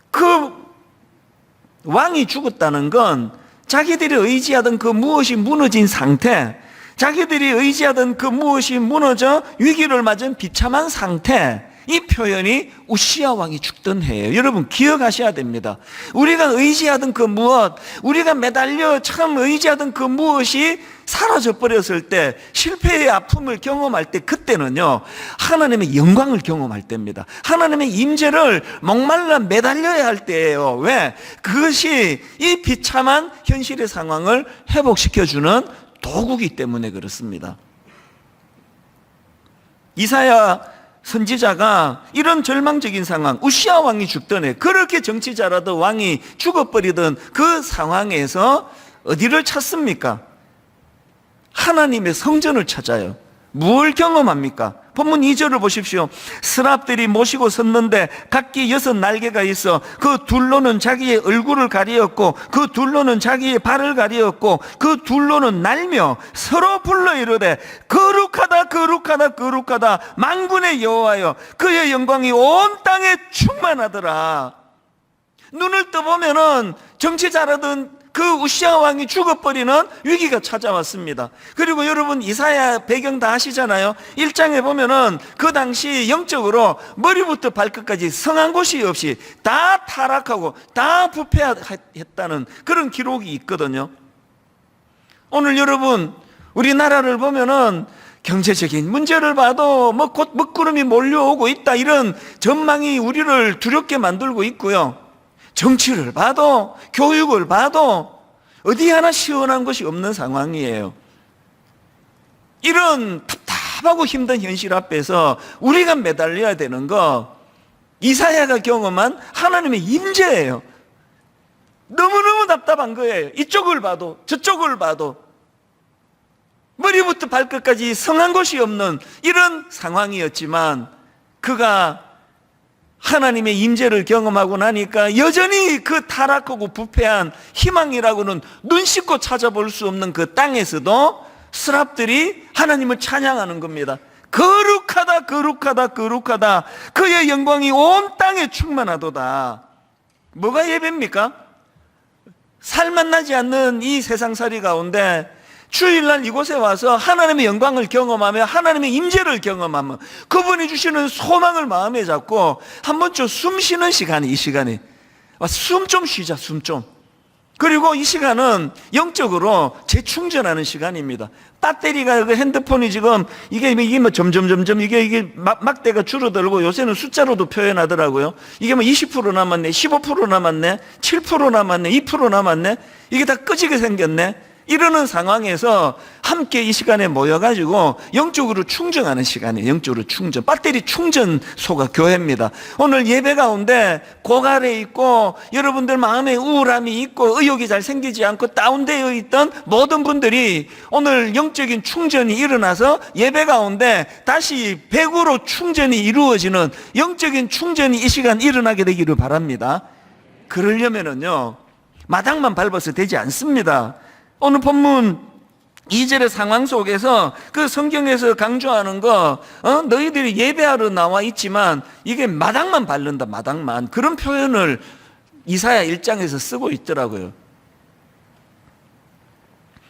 그 왕이 죽었다는 건 자기들이 의지하던 그 무엇이 무너진 상태, 자기들이 의지하던 그 무엇이 무너져 위기를 맞은 비참한 상태, 이 표현이 우시야 왕이 죽던 해예요. 여러분 기억하셔야 됩니다. 우리가 의지하던 그 무엇, 우리가 매달려 참 의지하던 그 무엇이 사라져 버렸을 때, 실패의 아픔을 경험할 때, 그때는요 하나님의 영광을 경험할 때입니다. 하나님의 임재를 목말라 매달려야 할 때예요. 왜? 그것이 이 비참한 현실의 상황을 회복시켜주는 도구이기 때문에 그렇습니다. 이사야 선지자가 이런 절망적인 상황, 우시야 왕이 죽던 해, 그렇게 정치 잘하던 왕이 죽어버리던 그 상황에서 어디를 찾습니까? 하나님의 성전을 찾아요. 무엇을 경험합니까? 본문 2절을 보십시오. 스랍들이 모시고 섰는데 각기 6 날개가 있어 그 둘로는 자기의 얼굴을 가리었고 그 둘로는 자기의 발을 가리었고 그 둘로는 날며 서로 불러 이르되 거룩하다 거룩하다 거룩하다 만군의 여호와여, 그의 영광이 온 땅에 충만하더라. 눈을 떠보면은 정치 잘하던 그 우시야 왕이 죽어버리는 위기가 찾아왔습니다. 그리고 여러분 이사야 배경 다 아시잖아요. 1장에 보면은 그 당시 영적으로 머리부터 발끝까지 성한 곳이 없이 다 타락하고 다 부패했다는 그런 기록이 있거든요. 오늘 여러분 우리나라를 보면은 경제적인 문제를 봐도 곧 먹구름이 몰려오고 있다, 이런 전망이 우리를 두렵게 만들고 있고요. 정치를 봐도 교육을 봐도 어디 하나 시원한 것이 없는 상황이에요. 이런 답답하고 힘든 현실 앞에서 우리가 매달려야 되는 거, 이사야가 경험한 하나님의 임재예요. 너무너무 답답한 거예요. 이쪽을 봐도 저쪽을 봐도 머리부터 발끝까지 성한 곳이 없는 이런 상황이었지만, 그가 하나님의 임재를 경험하고 나니까 여전히 그 타락하고 부패한 희망이라고는 눈 씻고 찾아볼 수 없는 그 땅에서도 스랍들이 하나님을 찬양하는 겁니다. 거룩하다 거룩하다 거룩하다, 그의 영광이 온 땅에 충만하도다. 뭐가 예배입니까? 살맛 나지 않는 이 세상살이 가운데 주일날 이곳에 와서 하나님의 영광을 경험하며 하나님의 임재를 경험하며 그분이 주시는 소망을 마음에 잡고 한 번쯤 숨 쉬는 시간이, 이 시간이 숨 좀 쉬자, 숨 좀. 그리고 이 시간은 영적으로 재충전하는 시간입니다. 배터리가 그 핸드폰이 지금 이게 뭐 점점 이게 막대가 줄어들고 요새는 숫자로도 표현하더라고요. 이게 뭐 20% 남았네, 15% 남았네, 7% 남았네, 2% 남았네, 이게 다 꺼지게 생겼네. 이러는 상황에서 함께 이 시간에 모여가지고 영적으로 충전하는 시간이에요. 영적으로 충전, 배터리 충전소가 교회입니다. 오늘 예배 가운데 고갈에 있고 여러분들 마음에 우울함이 있고 의욕이 잘 생기지 않고 다운되어 있던 모든 분들이 오늘 영적인 충전이 일어나서 예배 가운데 다시 100으로 충전이 이루어지는 영적인 충전이 이 시간 일어나게 되기를 바랍니다. 그러려면은요 마당만 밟아서 되지 않습니다. 오늘 본문 2절의 상황 속에서 그 성경에서 강조하는 거, 너희들이 예배하러 나와 있지만 이게 마당만 밟는다, 마당만. 그런 표현을 이사야 1장에서 쓰고 있더라고요.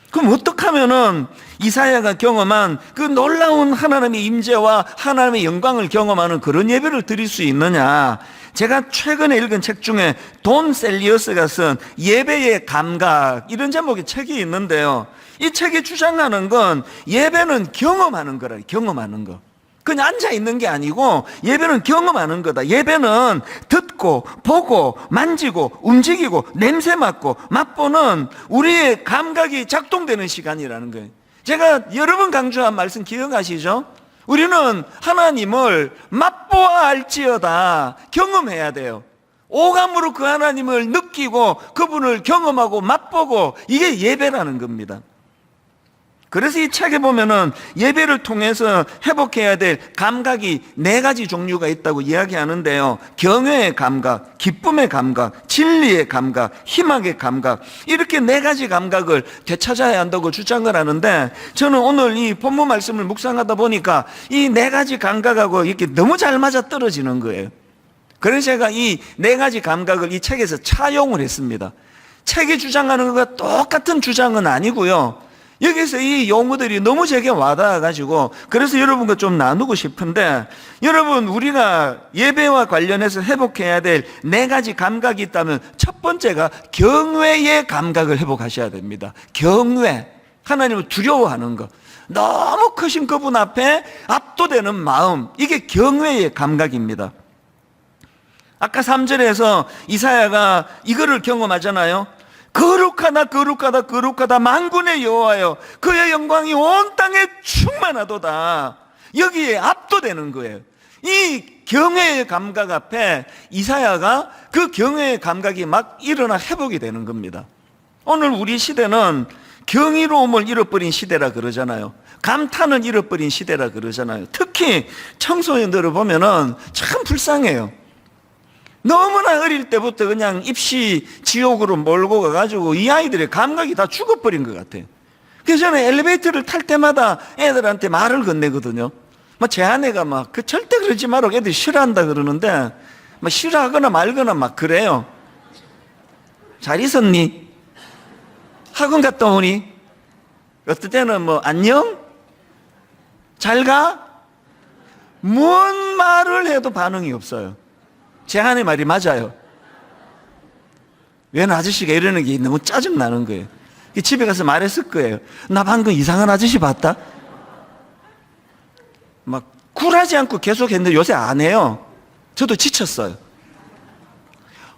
그럼 어떻게 하면은 이사야가 경험한 그 놀라운 하나님의 임재와 하나님의 영광을 경험하는 그런 예배를 드릴 수 있느냐? 제가 최근에 읽은 책 중에 돈 셀리어스가 쓴 예배의 감각, 이런 제목의 책이 있는데요, 이 책이 주장하는 건 예배는 경험하는 거라, 경험하는 거. 그냥 앉아 있는 게 아니고 예배는 경험하는 거다. 예배는 듣고 보고 만지고 움직이고 냄새 맡고 맛보는 우리의 감각이 작동되는 시간이라는 거예요. 제가 여러 번 강조한 말씀 기억하시죠? 우리는 하나님을 맛보아 알지어다, 경험해야 돼요. 오감으로 그 하나님을 느끼고 그분을 경험하고 맛보고, 이게 예배라는 겁니다. 그래서 이 책에 보면은 예배를 통해서 회복해야 될 감각이 4가지 종류가 있다고 이야기하는데요. 경외의 감각, 기쁨의 감각, 진리의 감각, 희망의 감각, 이렇게 4가지 감각을 되찾아야 한다고 주장을 하는데, 저는 오늘 이 본문 말씀을 묵상하다 보니까 이 4가지 감각하고 이렇게 너무 잘 맞아 떨어지는 거예요. 그래서 제가 이 4가지 감각을 이 책에서 차용을 했습니다. 책이 주장하는 것과 똑같은 주장은 아니고요. 여기서 이 용어들이 너무 제게 와닿아가지고, 그래서 여러분과 좀 나누고 싶은데, 여러분, 우리가 예배와 관련해서 회복해야 될 4가지 감각이 있다면, 첫 번째가 경외의 감각을 회복하셔야 됩니다. 경외. 하나님을 두려워하는 것. 너무 크신 그분 앞에 압도되는 마음. 이게 경외의 감각입니다. 아까 3절에서 이사야가 이거를 경험하잖아요. 거룩하다 거룩하다 거룩하다 만군의 여호와여, 그의 영광이 온 땅에 충만하도다. 여기에 압도되는 거예요. 이 경외의 감각 앞에 이사야가 그 경외의 감각이 막 일어나 회복이 되는 겁니다. 오늘 우리 시대는 경이로움을 잃어버린 시대라 그러잖아요. 감탄을 잃어버린 시대라 그러잖아요. 특히 청소년들을 보면은 참 불쌍해요. 너무나 어릴 때부터 그냥 입시 지옥으로 몰고 가가지고 이 아이들의 감각이 다 죽어버린 것 같아요. 그래서 저는 엘리베이터를 탈 때마다 애들한테 말을 건네거든요. 제 아내가 그 절대 그러지 말라고 애들이 싫어한다 그러는데, 싫어하거나 말거나 막 그래요. 잘 있었니? 학원 갔다 오니? 어떨 때는 안녕? 잘 가? 뭔 말을 해도 반응이 없어요. 제 아내 말이 맞아요. 웬 아저씨가 이러는 게 너무 짜증나는 거예요. 집에 가서 말했을 거예요. 나 방금 이상한 아저씨 봤다? 쿨하지 않고 계속 했는데 요새 안 해요. 저도 지쳤어요.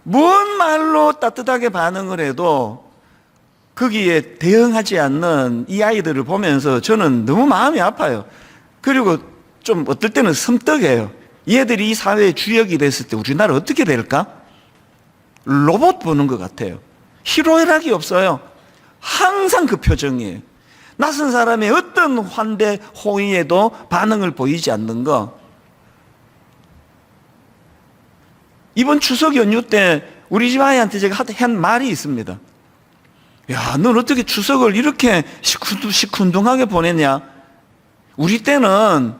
뭔 말로 따뜻하게 반응을 해도 거기에 대응하지 않는 이 아이들을 보면서 저는 너무 마음이 아파요. 그리고 좀 어떨 때는 섬뜩해요. 얘들이 이 사회의 주역이 됐을 때 우리나라 어떻게 될까? 로봇 보는 것 같아요. 희로애락이 없어요. 항상 그 표정이에요. 낯선 사람의 어떤 환대, 호의에도 반응을 보이지 않는 거. 이번 추석 연휴 때 우리 집 아이한테 제가 한 말이 있습니다. 야, 넌 어떻게 추석을 이렇게 시큰둥하게 보냈냐? 우리 때는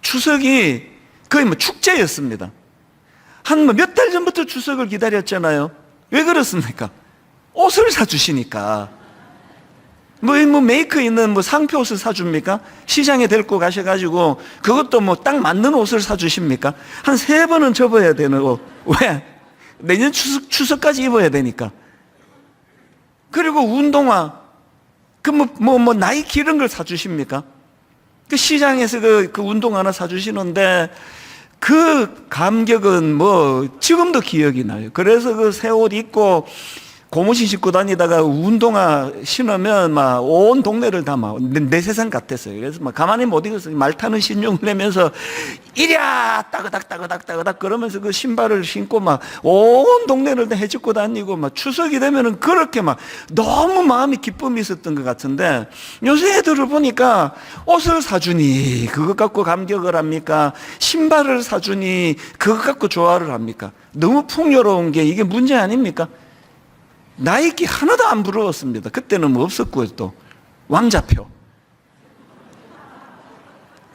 추석이 거의 축제였습니다. 한 몇 달 전부터 추석을 기다렸잖아요. 왜 그렇습니까? 옷을 사주시니까. 메이커 있는 상표 옷을 사줍니까? 시장에 데리고 가셔가지고 그것도 딱 맞는 옷을 사주십니까? 한 3번은 접어야 되는 옷. 왜? 내년 추석까지 입어야 되니까. 그리고 운동화, 나이키 이런 걸 사주십니까? 그 시장에서 그 운동화 하나 사주시는데 그 감격은 지금도 기억이 나요. 그래서 그 새 옷 입고 고무신 신고 다니다가 운동화 신으면 온 동네를 다 내 세상 같았어요. 그래서 가만히 못 있었어요. 말 타는 신용을 내면서 이랴 따그닥 따그닥 따그닥 그러면서 그 신발을 신고 온 동네를 다 헤집고 다니고 추석이 되면은 그렇게 너무 마음이 기쁨이 있었던 것 같은데, 요새 애들을 보니까 옷을 사주니 그것 갖고 감격을 합니까? 신발을 사주니 그것 갖고 좋아를 합니까? 너무 풍요로운 게 이게 문제 아닙니까? 나이키 하나도 안 부러웠습니다. 그때는 없었고요. 또 왕자표,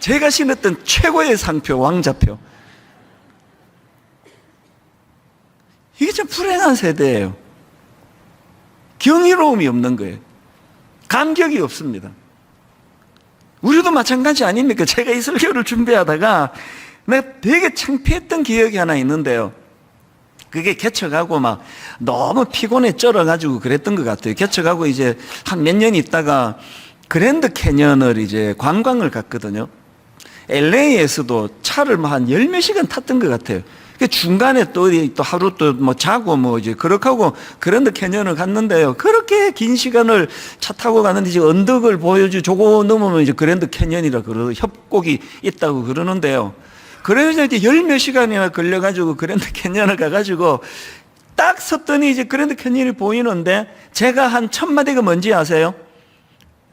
제가 신었던 최고의 상표 왕자표. 이게 참 불행한 세대예요. 경이로움이 없는 거예요. 감격이 없습니다. 우리도 마찬가지 아닙니까? 제가 이 설교를 준비하다가 내가 되게 창피했던 기억이 하나 있는데요. 그게 개척하고 너무 피곤해 쩔어가지고 그랬던 것 같아요. 개척하고 이제 한 몇 년 있다가 그랜드 캐년을 이제 관광을 갔거든요. LA에서도 차를 한 10몇 시간 탔던 것 같아요. 중간에 또 하루 또 자고 이제 그렇게 하고 그랜드 캐년을 갔는데요. 그렇게 긴 시간을 차 타고 가는데 이제 언덕을 저거 넘으면 이제 그랜드 캐년이라 그러고 협곡이 있다고 그러는데요. 그래서 이제 10몇 시간이나 걸려가지고 그랜드 캐년을 가가지고 딱 섰더니 이제 그랜드 캐니언이 보이는데 제가 한 첫 마디가 뭔지 아세요?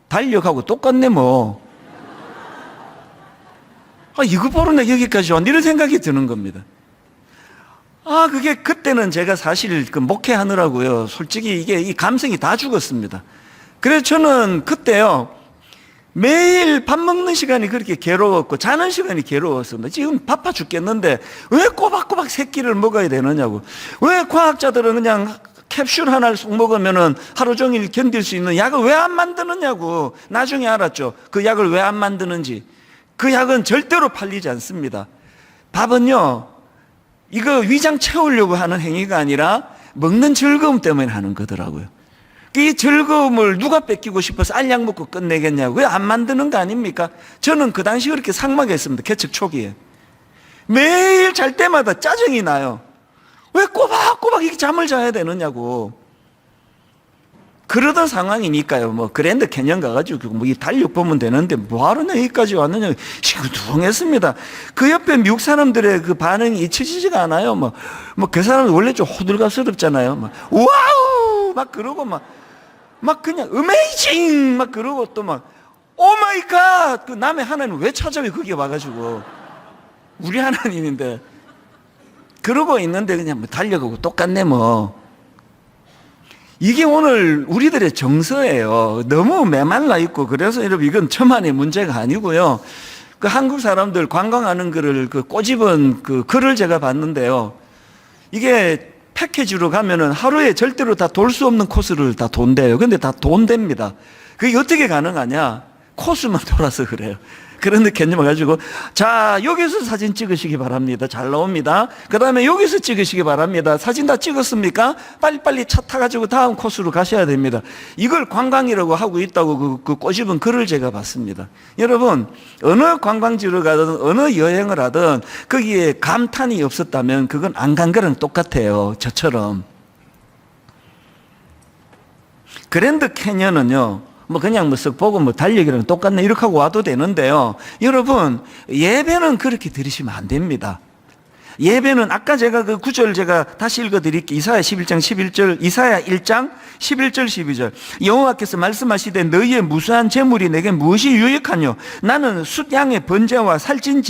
달력하고 똑같네 뭐. 이거 보러 나 여기까지 왔네 이런 생각이 드는 겁니다. 그게 그때는 제가 사실 그 목회하느라고요. 솔직히 이게 이 감성이 다 죽었습니다. 그래서 저는 그때요. 매일 밥 먹는 시간이 그렇게 괴로웠고 자는 시간이 괴로웠습니다. 지금 바빠 죽겠는데 왜 꼬박꼬박 세 끼를 먹어야 되느냐고. 왜 과학자들은 그냥 캡슐 하나를 쏙 먹으면은 하루 종일 견딜 수 있는 약을 왜 안 만드느냐고. 나중에 알았죠. 그 약을 왜 안 만드는지. 그 약은 절대로 팔리지 않습니다. 밥은요, 이거 위장 채우려고 하는 행위가 아니라 먹는 즐거움 때문에 하는 거더라고요. 이 즐거움을 누가 뺏기고 싶어서 알약 먹고 끝내겠냐고. 왜 안 만드는 거 아닙니까? 저는 그 당시 그렇게 상막했습니다. 개척 초기에. 매일 잘 때마다 짜증이 나요. 왜 꼬박꼬박 이렇게 잠을 자야 되느냐고. 그러던 상황이니까요. 뭐 그랜드 캐년 가가지고 뭐 이 달력 보면 되는데 뭐하러 여기까지 왔느냐. 시큰둥했습니다. 그 옆에 미국 사람들의 그 반응이 잊혀지지가 않아요. 뭐 그 사람은 원래 좀 호들갑스럽잖아요. 막 와우 막 그러고 막 그냥 어메이징 막 그러고 또 막 오 마이 갓 그 남의 하나님 왜 찾아와요 거기에 와가지고. 우리 하나님인데 그러고 있는데 그냥 뭐 달려가고 똑같네 뭐. 이게 오늘 우리들의 정서예요. 너무 메말라 있고. 그래서 여러분 이건 저만의 문제가 아니고요. 그 한국 사람들 관광하는 거를 그 꼬집은 그 글을 제가 봤는데요. 이게 패키지로 가면은 하루에 절대로 다 돌 수 없는 코스를 다 돈대요. 근데 다 돈됩니다. 그게 어떻게 가능하냐? 코스만 돌아서 그래요. 그런데 개념을 가지고 자 여기서 사진 찍으시기 바랍니다. 잘 나옵니다. 그 다음에 여기서 찍으시기 바랍니다. 사진 다 찍었습니까? 빨리빨리 차 타가지고 다음 코스로 가셔야 됩니다. 이걸 관광이라고 하고 있다고 그 꼬집은 글을 제가 봤습니다. 여러분 어느 관광지로 가든 어느 여행을 하든 거기에 감탄이 없었다면 그건 안 간 거랑 똑같아요. 저처럼. 그랜드 캐니언은요 뭐 그냥 뭐 쓱 보고 뭐 달력이랑 똑같네 이렇게 하고 와도 되는데요. 여러분 예배는 그렇게 드리시면 안 됩니다. 예배는 아까 제가 그 구절 제가 다시 읽어드릴게요. 이사야 11장 11절 이사야 1장 11절 12절 여호와께서 말씀하시되 너희의 무수한 재물이 내게 무엇이 유익하뇨. 나는 숫양의 번제와 살찐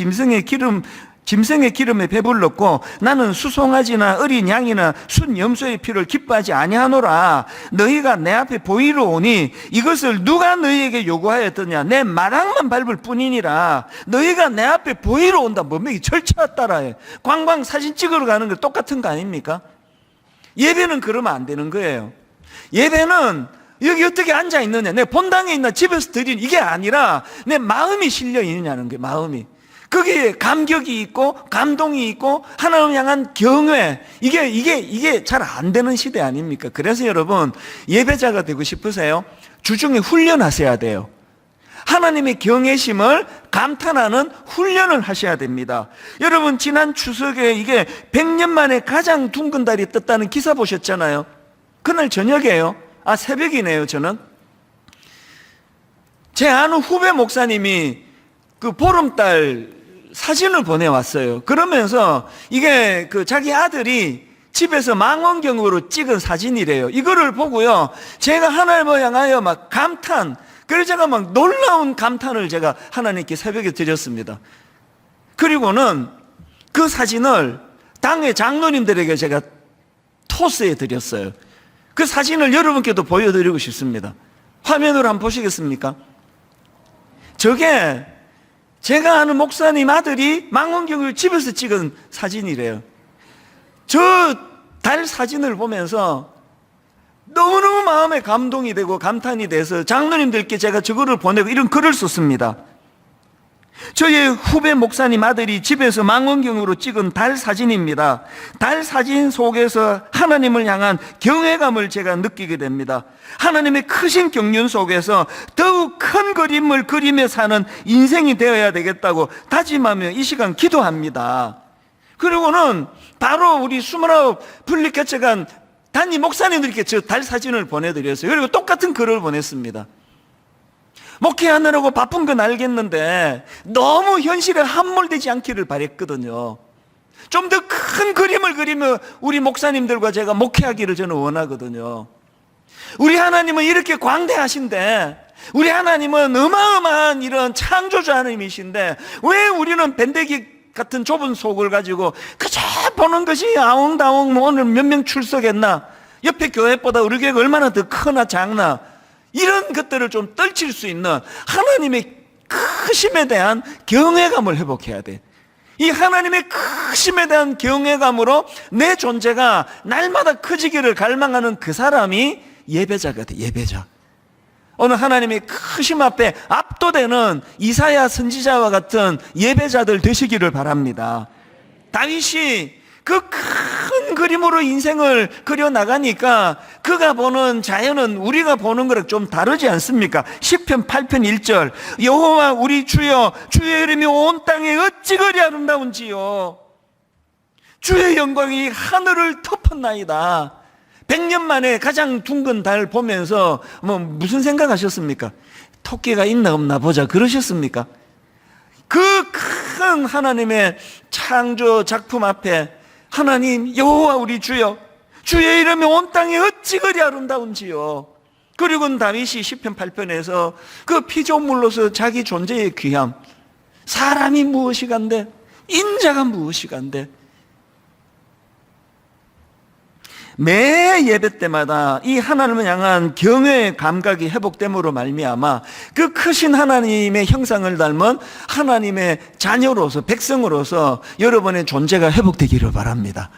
짐승의 기름에 배불렀고 나는 수송아지나 어린 양이나 순 염소의 피를 기뻐하지 아니하노라. 너희가 내 앞에 보이러 오니 이것을 누가 너희에게 요구하였더냐. 내 마당만 밟을 뿐이니라. 너희가 내 앞에 보이러 온다. 뭐면 절차 따라해. 관광 사진 찍으러 가는 거 똑같은 거 아닙니까? 예배는 그러면 안 되는 거예요. 예배는 여기 어떻게 앉아 있느냐, 내 본당에 있나 집에서 드리는 이게 아니라 내 마음이 실려 있느냐는 거예요. 마음이. 거기에 감격이 있고 감동이 있고 하나님 향한 경외, 이게 잘 안 되는 시대 아닙니까? 그래서 여러분 예배자가 되고 싶으세요? 주중에 훈련하셔야 돼요. 하나님의 경외심을 감탄하는 훈련을 하셔야 됩니다. 여러분 지난 추석에 이게 100년 만에 가장 둥근 달이 떴다는 기사 보셨잖아요. 그날 저녁이에요. 새벽이네요. 저는 제 아는 후배 목사님이 그 보름달 사진을 보내왔어요. 그러면서 이게 그 자기 아들이 집에서 망원경으로 찍은 사진이래요. 이거를 보고요 제가 하나님을 향하여 막 감탄, 그래서 제가 막 놀라운 감탄을 제가 하나님께 새벽에 드렸습니다. 그리고는 그 사진을 당회 장로님들에게 제가 토스해 드렸어요. 그 사진을 여러분께도 보여드리고 싶습니다. 화면으로 한번 보시겠습니까? 저게 제가 아는 목사님 아들이 망원경을 집에서 찍은 사진이래요. 저 달 사진을 보면서 너무너무 마음에 감동이 되고 감탄이 돼서 장로님들께 제가 저거를 보내고 이런 글을 썼습니다. 저의 후배 목사님 아들이 집에서 망원경으로 찍은 달 사진입니다. 달 사진 속에서 하나님을 향한 경외감을 제가 느끼게 됩니다. 하나님의 크신 경륜 속에서 더욱 큰 그림을 그리며 사는 인생이 되어야 되겠다고 다짐하며 이 시간 기도합니다. 그리고는 바로 우리 29 분리개척한 단임 목사님들께 저 달 사진을 보내드렸어요. 그리고 똑같은 글을 보냈습니다. 목회하느라고 바쁜 건 알겠는데 너무 현실에 함몰되지 않기를 바랬거든요. 좀 더 큰 그림을 그리며 우리 목사님들과 제가 목회하기를 저는 원하거든요. 우리 하나님은 이렇게 광대하신데, 우리 하나님은 어마어마한 이런 창조주 하나님이신데, 왜 우리는 밴데기 같은 좁은 속을 가지고 그저 보는 것이 아웅다웅 뭐 오늘 몇 명 출석했나, 옆에 교회보다 우리 교회가 얼마나 더 크나 작나, 이런 것들을 좀 떨칠 수 있는 하나님의 크심에 대한 경외감을 회복해야 돼. 이 하나님의 크심에 대한 경외감으로 내 존재가 날마다 커지기를 갈망하는 그 사람이 예배자가 돼. 예배자. 오늘 하나님의 크심 앞에 압도되는 이사야 선지자와 같은 예배자들 되시기를 바랍니다. 다윗이 그 큰 그림으로 인생을 그려나가니까 그가 보는 자연은 우리가 보는 거랑 좀 다르지 않습니까? 시편 8편 1절, 여호와 우리 주여, 주의 이름이 온 땅에 어찌 그리 아름다운지요. 주의 영광이 하늘을 덮었나이다. 100년 만에 가장 둥근 달 보면서 무슨 생각하셨습니까? 토끼가 있나 없나 보자 그러셨습니까? 그 큰 하나님의 창조 작품 앞에 하나님 여호와 우리 주여, 주의 이름이 온 땅에 어찌 그리 아름다운지요. 그리고 다윗이 시편 8편에서 그 피조물로서 자기 존재의 귀함, 사람이 무엇이간데, 인자가 무엇이간데, 매 예배 때마다 이 하나님을 향한 경외의 감각이 회복됨으로 말미암아 그 크신 하나님의 형상을 닮은 하나님의 자녀로서, 백성으로서 여러분의 존재가 회복되기를 바랍니다.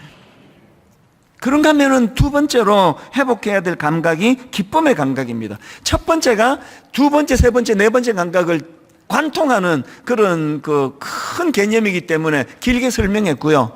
그런가 하면은 두 번째로 회복해야 될 감각이 기쁨의 감각입니다. 첫 번째가 두 번째, 세 번째, 네 번째 감각을 관통하는 그런 그 큰 개념이기 때문에 길게 설명했고요.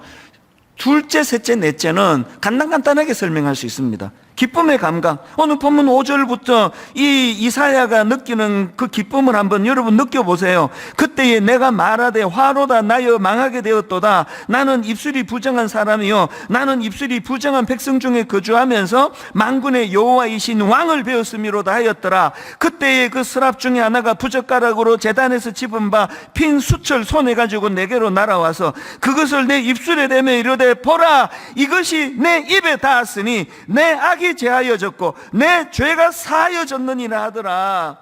둘째, 셋째, 넷째는 간단하게 설명할 수 있습니다. 기쁨의 감각. 오늘 본문 5절부터 이 이사야가 느끼는 그 기쁨을 한번 여러분 느껴보세요. 그때에 내가 말하되 화로다 나여 망하게 되었도다. 나는 입술이 부정한 사람이요, 나는 입술이 부정한 백성 중에 거주하면서 만군의 여호와이신 왕을 배웠음이로다 하였더라. 그때에 그 스랍 중에 하나가 부젓가락으로 제단에서 집은 바 핀 수철 손에 가지고 내게로 날아와서 그것을 내 입술에 대며 이르되 보라, 이것이 내 입에 닿았으니 내 악이 제하여졌고 내 죄가 사하여졌느니라 하더라.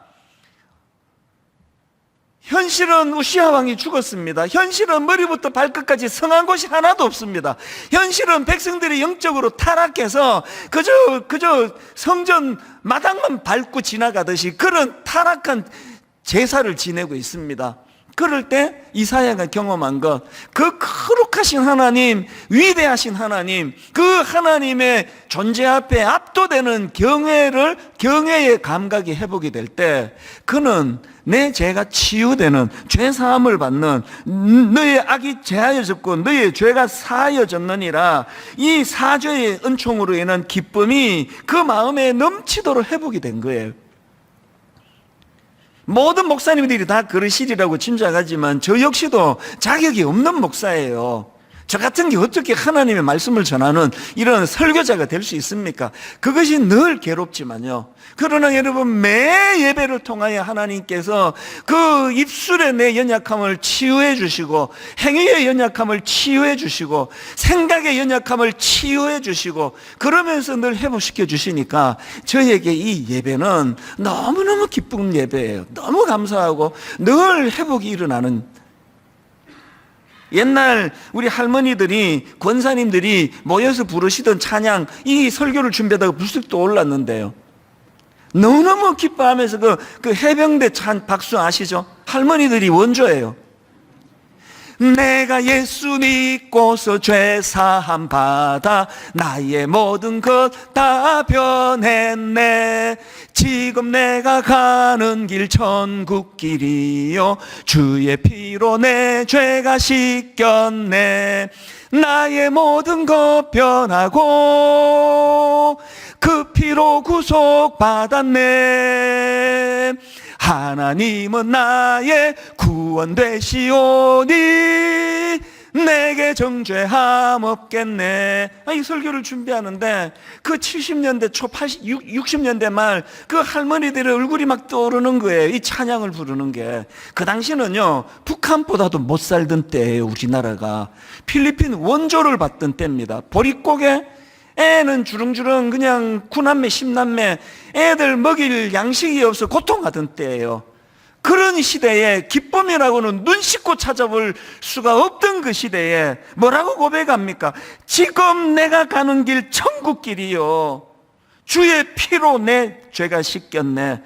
현실은 우시아 왕이 죽었습니다. 현실은 머리부터 발끝까지 성한 곳이 하나도 없습니다. 현실은 백성들이 영적으로 타락해서 그저 성전 마당만 밟고 지나가듯이 그런 타락한 제사를 지내고 있습니다. 그럴 때 이사야가 경험한 것, 그 거룩하신 하나님, 위대하신 하나님, 그 하나님의 존재 앞에 압도되는 경외의 감각이 회복이 될 때 그는 내 죄가 치유되는, 죄 사함을 받는, 너의 악이 제하여졌고 너의 죄가 사하여졌느니라, 이 사죄의 은총으로 인한 기쁨이 그 마음에 넘치도록 회복이 된 거예요. 모든 목사님들이 다 그러시리라고 짐작하지만 저 역시도 자격이 없는 목사예요. 저 같은 게 어떻게 하나님의 말씀을 전하는 이런 설교자가 될 수 있습니까? 그것이 늘 괴롭지만요. 그러나 여러분, 매 예배를 통하여 하나님께서 그 입술의 내 연약함을 치유해 주시고, 행위의 연약함을 치유해 주시고, 생각의 연약함을 치유해 주시고, 그러면서 늘 회복시켜 주시니까 저에게 이 예배는 너무너무 기쁜 예배예요. 너무 감사하고 늘 회복이 일어나는. 옛날 우리 할머니들이, 권사님들이 모여서 부르시던 찬양, 이 설교를 준비하다가 불쑥 떠올랐는데요. 너무너무 기뻐하면서 그 해병대 박수 아시죠? 할머니들이 원조예요. 내가 예수 믿고서 죄 사함 받아 나의 모든 것 다 변했네. 지금 내가 가는 길 천국 길이요, 주의 피로 내 죄가 씻겼네. 나의 모든 것 변하고 그 피로 구속받았네. 하나님은 나의 구원 되시오니 내게 정죄함 없겠네. 이 설교를 준비하는데 그 70년대 초 60년대 말 그 할머니들의 얼굴이 막 떠오르는 거예요. 이 찬양을 부르는 게. 그 당시는요, 북한보다도 못 살던 때예요. 우리나라가 필리핀 원조를 받던 때입니다. 보릿고개 애는 주렁주렁 그냥 9남매 10남매 애들 먹일 양식이 없어 고통하던 때예요. 그런 시대에 기쁨이라고는 눈 씻고 찾아볼 수가 없던 그 시대에 뭐라고 고백합니까? 지금 내가 가는 길 천국길이요, 주의 피로 내 죄가 씻겼네.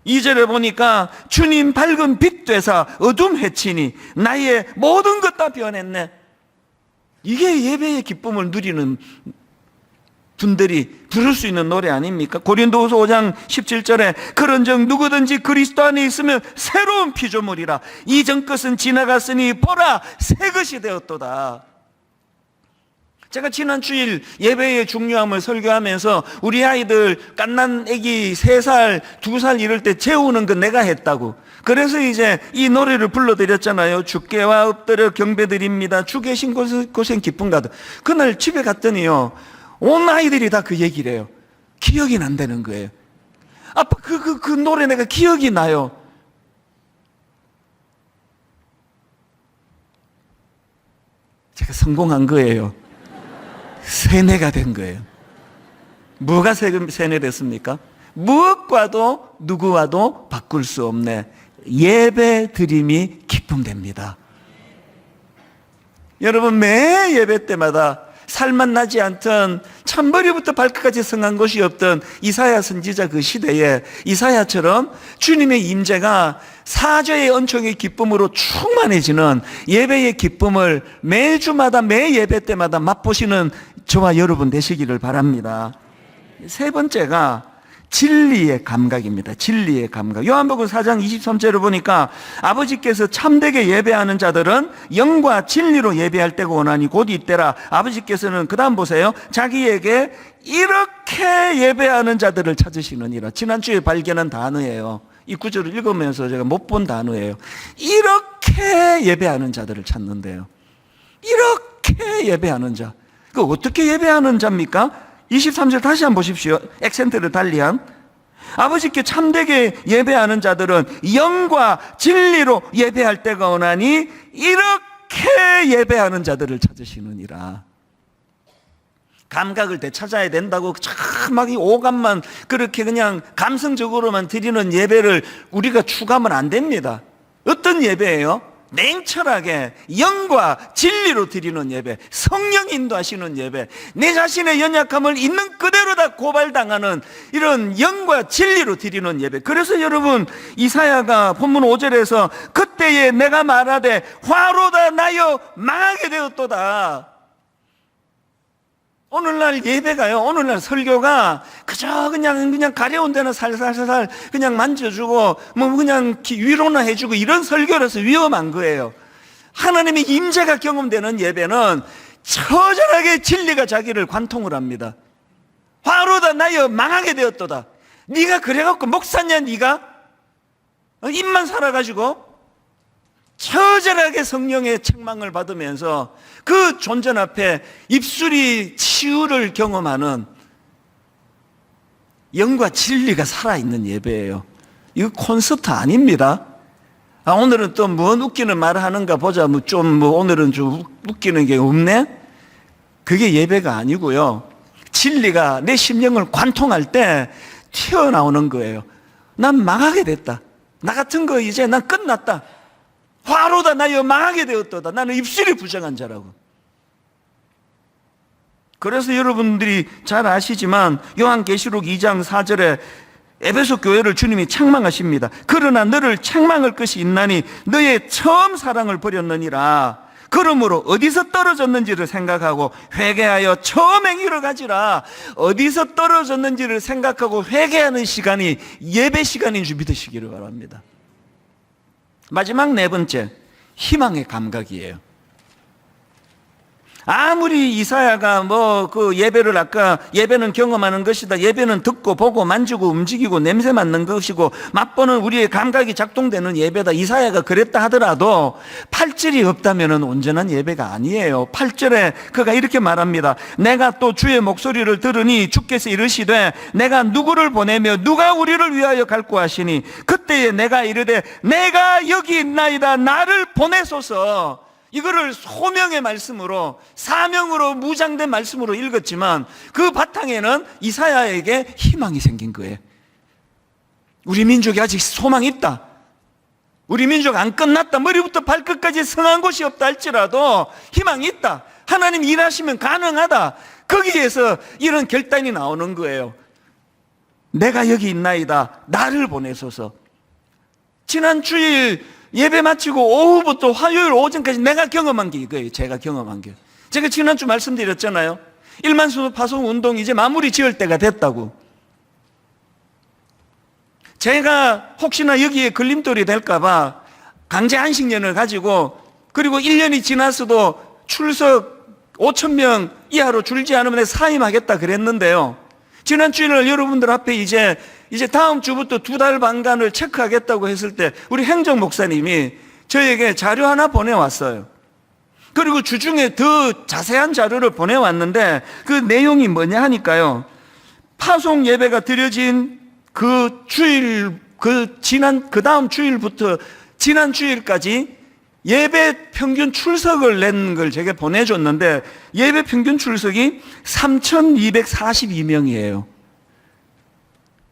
2절에 보니까 주님 밝은 빛 되사 어둠 해치니 나의 모든 것 다 변했네. 이게 예배의 기쁨을 누리는 분들이 부를 수 있는 노래 아닙니까? 고린도후서 5장 17절에 그런즉 누구든지 그리스도 안에 있으면 새로운 피조물이라 이전 것은 지나갔으니 보라 새 것이 되었도다. 제가 지난 주일 예배의 중요함을 설교하면서 우리 아이들 갓난 애기 3살, 2살 이럴 때 재우는 건 내가 했다고. 그래서 이제 이 노래를 불러드렸잖아요. 주께와 엎드려 경배드립니다. 주 계신 곳엔 기쁨 가득. 그날 집에 갔더니요, 온 아이들이 다 그 얘기를 해요. 기억이 난다는 거예요. 아빠 그 노래 내가 기억이 나요. 제가 성공한 거예요. 세뇌가 된 거예요. 뭐가 세뇌됐습니까? 무엇과도 누구와도 바꿀 수 없네. 예배 드림이 기쁨됩니다. 여러분, 매 예배 때마다 살맛 나지 않던 참머리부터 발끝까지 성한 것이 없던 이사야 선지자 그 시대에 이사야처럼 주님의 임재가 사죄의 은총의 기쁨으로 충만해지는 예배의 기쁨을 매주마다 매 예배 때마다 맛보시는 저와 여러분 되시기를 바랍니다. 세 번째가 진리의 감각입니다. 진리의 감각. 요한복음 4장 23절을 보니까 아버지께서 참되게 예배하는 자들은 영과 진리로 예배할 때가 오나니 곧 이때라. 아버지께서는 그 다음 보세요. 자기에게 이렇게 예배하는 자들을 찾으시느니라. 지난주에 발견한 단어예요. 이 구절을 읽으면서 제가 못 본 단어예요. 이렇게 예배하는 자들을 찾는데요. 이렇게 예배하는 자. 그 어떻게 예배하는 자입니까? 23절 다시 한번 보십시오. 액센트를 달리한. 아버지께 참되게 예배하는 자들은 영과 진리로 예배할 때가 오나니 이렇게 예배하는 자들을 찾으시느니라. 감각을 되찾아야 된다고 막 이 오감만 그렇게 그냥 감성적으로만 드리는 예배를 우리가 추구하면 안 됩니다. 어떤 예배예요? 냉철하게 영과 진리로 드리는 예배, 성령 인도하시는 예배, 내 자신의 연약함을 있는 그대로 다 고발당하는 이런 영과 진리로 드리는 예배. 그래서 여러분, 이사야가 본문 5절에서 그때에 내가 말하되 화로다 나여 망하게 되었도다. 오늘날 예배가요, 오늘날 설교가 그저 그냥 가려운 데는 살살살살 그냥 만져주고 뭐 그냥 위로나 해주고 이런 설교라서 위험한 거예요. 하나님의 임재가 경험되는 예배는 처절하게 진리가 자기를 관통을 합니다. 화로다 나여 망하게 되었도다. 네가 그래갖고 목사냐 네가? 입만 살아가지고 처절하게 성령의 책망을 받으면서 그 존재 앞에 입술이 치유를 경험하는 영과 진리가 살아있는 예배예요. 이거 콘서트 아닙니다. 오늘은 또 뭔 웃기는 말을 하는가 보자. 오늘은 좀 웃기는 게 없네? 그게 예배가 아니고요. 진리가 내 심령을 관통할 때 튀어나오는 거예요. 난 망하게 됐다. 나 같은 거 이제 난 끝났다. 화로다 나여 망하게 되었도다. 나는 입술이 부정한 자라고. 그래서 여러분들이 잘 아시지만 요한계시록 2장 4절에 에베소 교회를 주님이 책망하십니다. 그러나 너를 책망할 것이 있나니 너의 처음 사랑을 버렸느니라. 그러므로 어디서 떨어졌는지를 생각하고 회개하여 처음 행위로 가지라. 어디서 떨어졌는지를 생각하고 회개하는 시간이 예배 시간인 줄 믿으시기를 바랍니다. 마지막 네 번째, 희망의 감각이에요. 아무리 이사야가 뭐 그 예배를 아까 예배는 경험하는 것이다, 예배는 듣고 보고 만지고 움직이고 냄새 맡는 것이고 맛보는 우리의 감각이 작동되는 예배다, 이사야가 그랬다 하더라도 8절이 없다면은 온전한 예배가 아니에요. 8절에 그가 이렇게 말합니다. 내가 또 주의 목소리를 들으니 주께서 이르시되 내가 누구를 보내며 누가 우리를 위하여 갈고 하시니 그때에 내가 이르되 내가 여기 있나이다, 나를 보내소서. 이거를 소명의 말씀으로, 사명으로 무장된 말씀으로 읽었지만 그 바탕에는 이사야에게 희망이 생긴 거예요. 우리 민족이 아직 소망이 있다, 우리 민족 안 끝났다, 머리부터 발끝까지 성한 곳이 없다 할지라도 희망이 있다, 하나님 일하시면 가능하다, 거기에서 이런 결단이 나오는 거예요. 내가 여기 있나이다, 나를 보내소서. 지난 주일 예배 마치고 오후부터 화요일 오전까지 내가 경험한 게 이거예요. 제가 경험한 게. 제가 지난주 말씀드렸잖아요. 1만수 파송 운동 이제 마무리 지을 때가 됐다고. 제가 혹시나 여기에 걸림돌이 될까봐 강제 안식년을 가지고, 그리고 1년이 지났어도 출석 5,000명 이하로 줄지 않으면 사임하겠다 그랬는데요. 지난 주일날 여러분들 앞에 이제 다음 주부터 2달 반간을 체크하겠다고 했을 때 우리 행정 목사님이 저에게 자료 하나 보내왔어요. 그리고 주중에 더 자세한 자료를 보내왔는데 그 내용이 뭐냐 하니까요, 파송 예배가 드려진 그 주일, 그 다음 주일부터 지난 주일까지 예배 평균 출석을 낸 걸 제가 보내줬는데 예배 평균 출석이 3,242명이에요.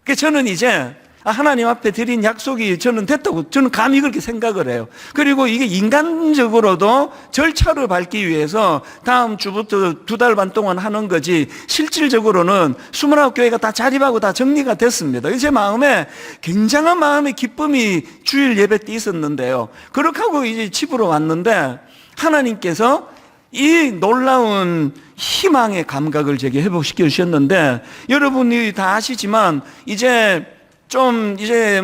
그래서 저는 이제 하나님 앞에 드린 약속이 저는 됐다고 저는 감히 그렇게 생각을 해요. 그리고 이게 인간적으로도 절차를 밟기 위해서 다음 주부터 2달 반 동안 하는 거지, 실질적으로는 29교회가 다 자립하고 다 정리가 됐습니다. 제 마음에 굉장한 마음의 기쁨이 주일 예배 때 있었는데요. 그렇게 하고 이제 집으로 왔는데 하나님께서 이 놀라운 희망의 감각을 제게 회복시켜 주셨는데, 여러분이 다 아시지만 이제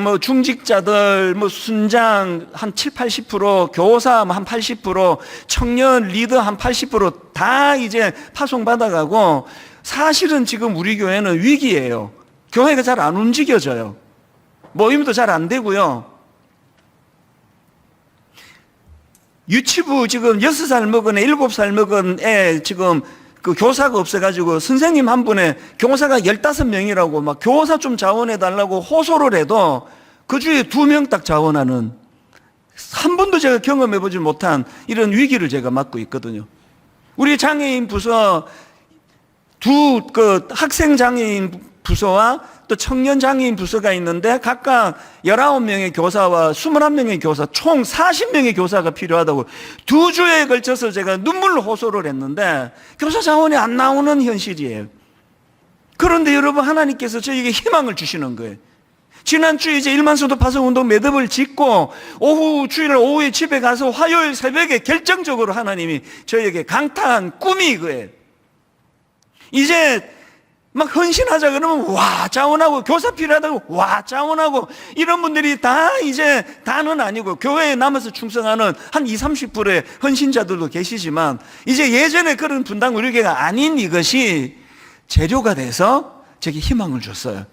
뭐 중직자들, 뭐 순장 한 70-80%, 교사 한 80%, 청년 리더 한 80% 다 이제 파송받아가고, 사실은 지금 우리 교회는 위기예요. 교회가 잘 안 움직여져요. 모임도 잘 안 되고요. 유치부 지금 6살 먹은 애, 7살 먹은 애 지금 그 교사가 없어가지고 선생님 한 분에 교사가 15명이라고 막 교사 좀 자원해달라고 호소를 해도 그 중에 2명 딱 자원하는, 한 번도 제가 경험해보지 못한 이런 위기를 제가 맞고 있거든요. 우리 장애인 부서 그 학생 장애인 부서와 또 청년 장애인 부서가 있는데 각각 19명의 교사와 21명의 교사, 총 40명의 교사가 필요하다고 2주에 걸쳐서 제가 눈물로 호소를 했는데 교사 자원이 안 나오는 현실이에요. 그런데 여러분, 하나님께서 저에게 희망을 주시는 거예요. 지난주에 이제 1만수도 파송운동 매듭을 짓고 주일 오후에 집에 가서 화요일 새벽에 결정적으로 하나님이 저에게 강타한 꿈이 이거예요. 이제 막 헌신하자 그러면 와 자원하고, 교사 필요하다고 와 자원하고, 이런 분들이 다 이제 다는 아니고 교회에 남아서 충성하는 한 20-30%의 헌신자들도 계시지만 이제 예전에 그런 분당 의료계가 아닌 이것이 재료가 돼서 제게 희망을 줬어요.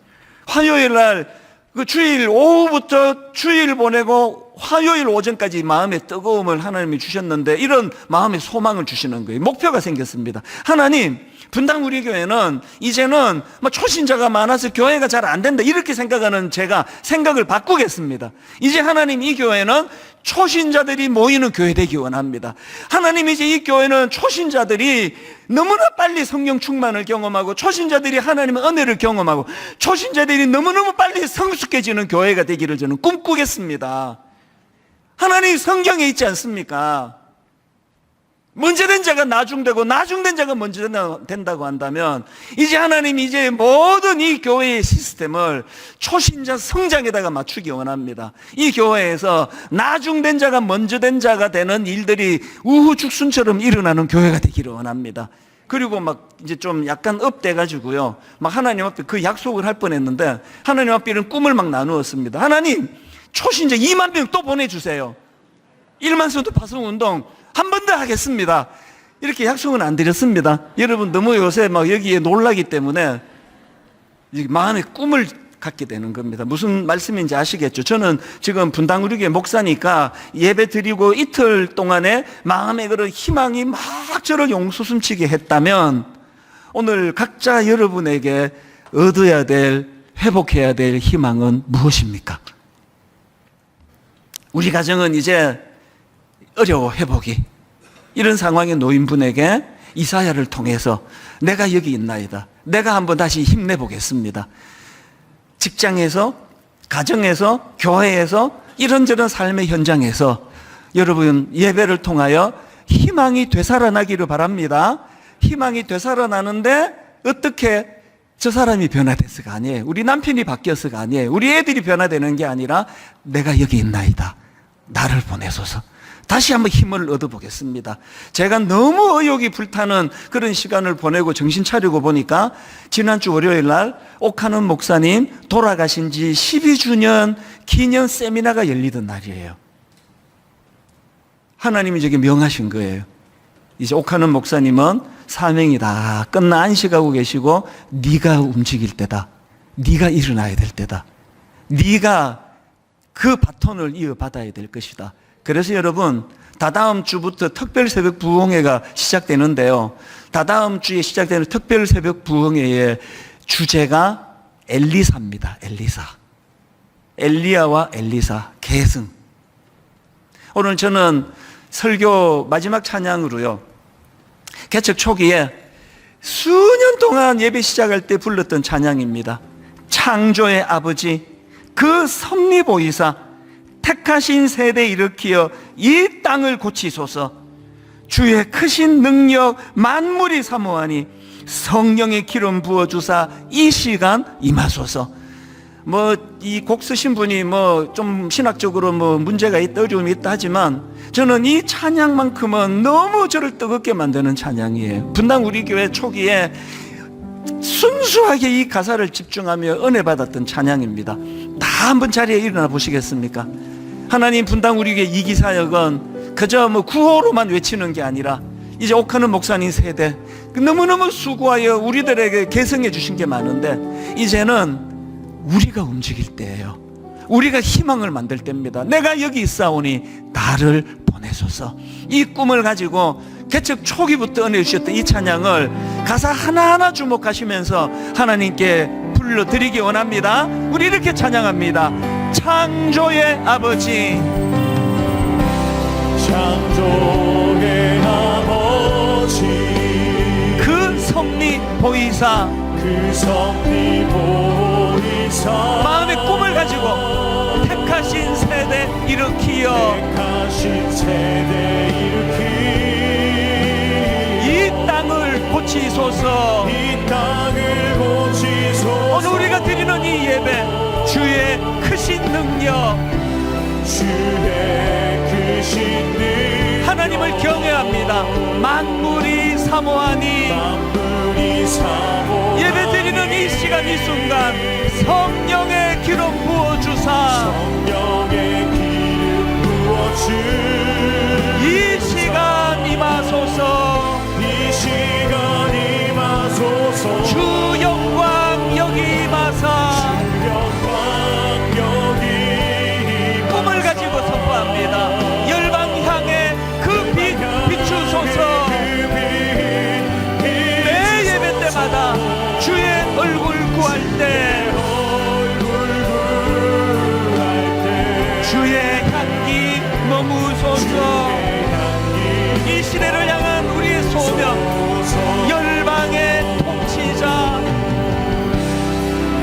화요일 날 그 주일 오후부터 주일 보내고 화요일 오전까지 마음의 뜨거움을 하나님이 주셨는데 이런 마음의 소망을 주시는 거예요. 목표가 생겼습니다. 하나님, 분당 우리 교회는 이제는 뭐 초신자가 많아서 교회가 잘 안 된다 이렇게 생각하는 제가 생각을 바꾸겠습니다. 이제 하나님, 이 교회는 초신자들이 모이는 교회 되기 원합니다. 하나님, 이제 이 교회는 초신자들이 너무나 빨리 성령 충만을 경험하고, 초신자들이 하나님의 은혜를 경험하고, 초신자들이 너무너무 빨리 성숙해지는 교회가 되기를 저는 꿈꾸겠습니다. 하나님, 성경에 있지 않습니까? 먼저 된 자가 나중되고 나중된 자가 먼저 된다고 한다면, 이제 하나님이 이제 모든 이 교회의 시스템을 초신자 성장에다가 맞추기 원합니다. 이 교회에서 나중된 자가 먼저 된 자가 되는 일들이 우후죽순처럼 일어나는 교회가 되기를 원합니다. 그리고 막 이제 좀 약간 업돼가지고요, 막 하나님 앞에 그 약속을 할 뻔했는데 하나님 앞에 이런 꿈을 막 나누었습니다. 하나님, 초신자 2만 명 또 보내주세요. 1만수도 파송운동 한 번 더 하겠습니다. 이렇게 약속은 안 드렸습니다. 여러분 너무 요새 막 여기에 놀라기 때문에 마음에 꿈을 갖게 되는 겁니다. 무슨 말씀인지 아시겠죠? 저는 지금 분당 우리교회 목사니까 예배 드리고 이틀 동안에 마음에 그런 희망이 막 저를 용솟음치게 했다면 오늘 각자 여러분에게 얻어야 될, 회복해야 될 희망은 무엇입니까? 우리 가정은 이제 어려워, 회복이. 이런 상황에 놓인 분에게 이사야를 통해서 내가 여기 있나이다. 내가 한번 다시 힘내보겠습니다. 직장에서, 가정에서, 교회에서, 이런저런 삶의 현장에서 여러분 예배를 통하여 희망이 되살아나기를 바랍니다. 희망이 되살아나는데 어떻게 저 사람이 변화됐어가 아니에요. 우리 남편이 바뀌었어가 아니에요. 우리 애들이 변화되는 게 아니라 내가 여기 있나이다. 나를 보내소서. 다시 한번 힘을 얻어보겠습니다. 제가 너무 의욕이 불타는 그런 시간을 보내고 정신 차리고 보니까 지난주 월요일 날 옥하는 목사님 돌아가신 지 12주년 기념 세미나가 열리던 날이에요. 하나님이 저게 명하신 거예요. 이제 옥하는 목사님은 사명이 다 끝나 안식하고 계시고 네가 움직일 때다. 네가 일어나야 될 때다. 네가 그 바톤을 이어받아야 될 것이다. 그래서 여러분 다다음 주부터 특별 새벽 부흥회가 시작되는데요. 다다음 주에 시작되는 특별 새벽 부흥회의 주제가 엘리사입니다. 엘리사. 엘리야와 엘리사 계승. 오늘 저는 설교 마지막 찬양으로요. 개척 초기에 수년 동안 예배 시작할 때 불렀던 찬양입니다. 창조의 아버지 그 섭리보이사 택하신 세대 일으키어 이 땅을 고치소서. 주의 크신 능력 만물이 사모하니 성령의 기름 부어주사 이 시간 임하소서. 이 곡 쓰신 분이 좀 신학적으로 문제가 있다, 어려움이 있다 하지만 저는 이 찬양만큼은 너무 저를 뜨겁게 만드는 찬양이에요. 분당 우리 교회 초기에 순수하게 이 가사를 집중하며 은혜 받았던 찬양입니다. 다 한번 자리에 일어나 보시겠습니까? 하나님, 분당 우리 교회 이기사역은 그저 구호로만 외치는 게 아니라 이제 옥하는 목사님 세대 너무너무 수고하여 우리들에게 개성해 주신 게 많은데 이제는 우리가 움직일 때예요. 우리가 희망을 만들 때입니다. 내가 여기 있사오니 나를 보내소서. 이 꿈을 가지고 개척 초기부터 은혜 주셨던 이 찬양을 가사 하나하나 주목하시면서 하나님께 불러드리기 원합니다. 우리 이렇게 찬양합니다. 창조의 아버지, 창조의 아버지 그 섭리 보이사, 그 섭리 보이사 마음의 꿈을 가지고 택하신 세대 일으키어 택하신 세대 일으키 이 땅을 고치소서. 이 땅을 고치소서. 오늘 우리가 드리는 이 예배 주의 크신 능력, 주의 크신 능 하나님을 경외합니다. 만물이 사모하니 만물이 사모 예배 드리는 이 시간 이 순간 성령의 기름 부어주사 성령의 기름 부어주 이 시간 임하소서. 이 시간 임하소서. 주 영광 여기 임하사 영광 여기 꿈을 가지고 선포합니다. 열방 향해 그 빛 비추소서. 매 예배 때마다 주의 얼굴 구할 때 주의 향기 머무소서. 이 시대를 향한 우리의 소명, 열방의 통치자,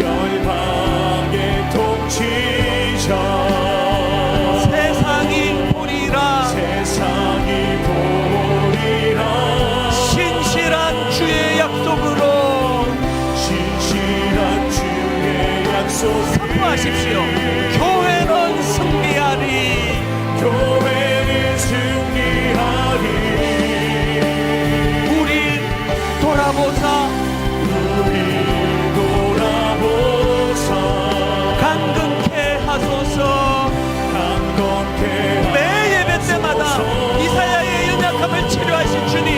열방의 통치자 세상이 보리라. 세상이 보리라. 신실한 주의 약속으로 신실한 주의 약속 선포하십시오. 교회는 승리하리. 교회는 승리하리. 우리 돌아보사 우리 돌아보사 강건케 하소서. 강건케 매 예배 때마다 이사야의 연약함을 치료하신 주님,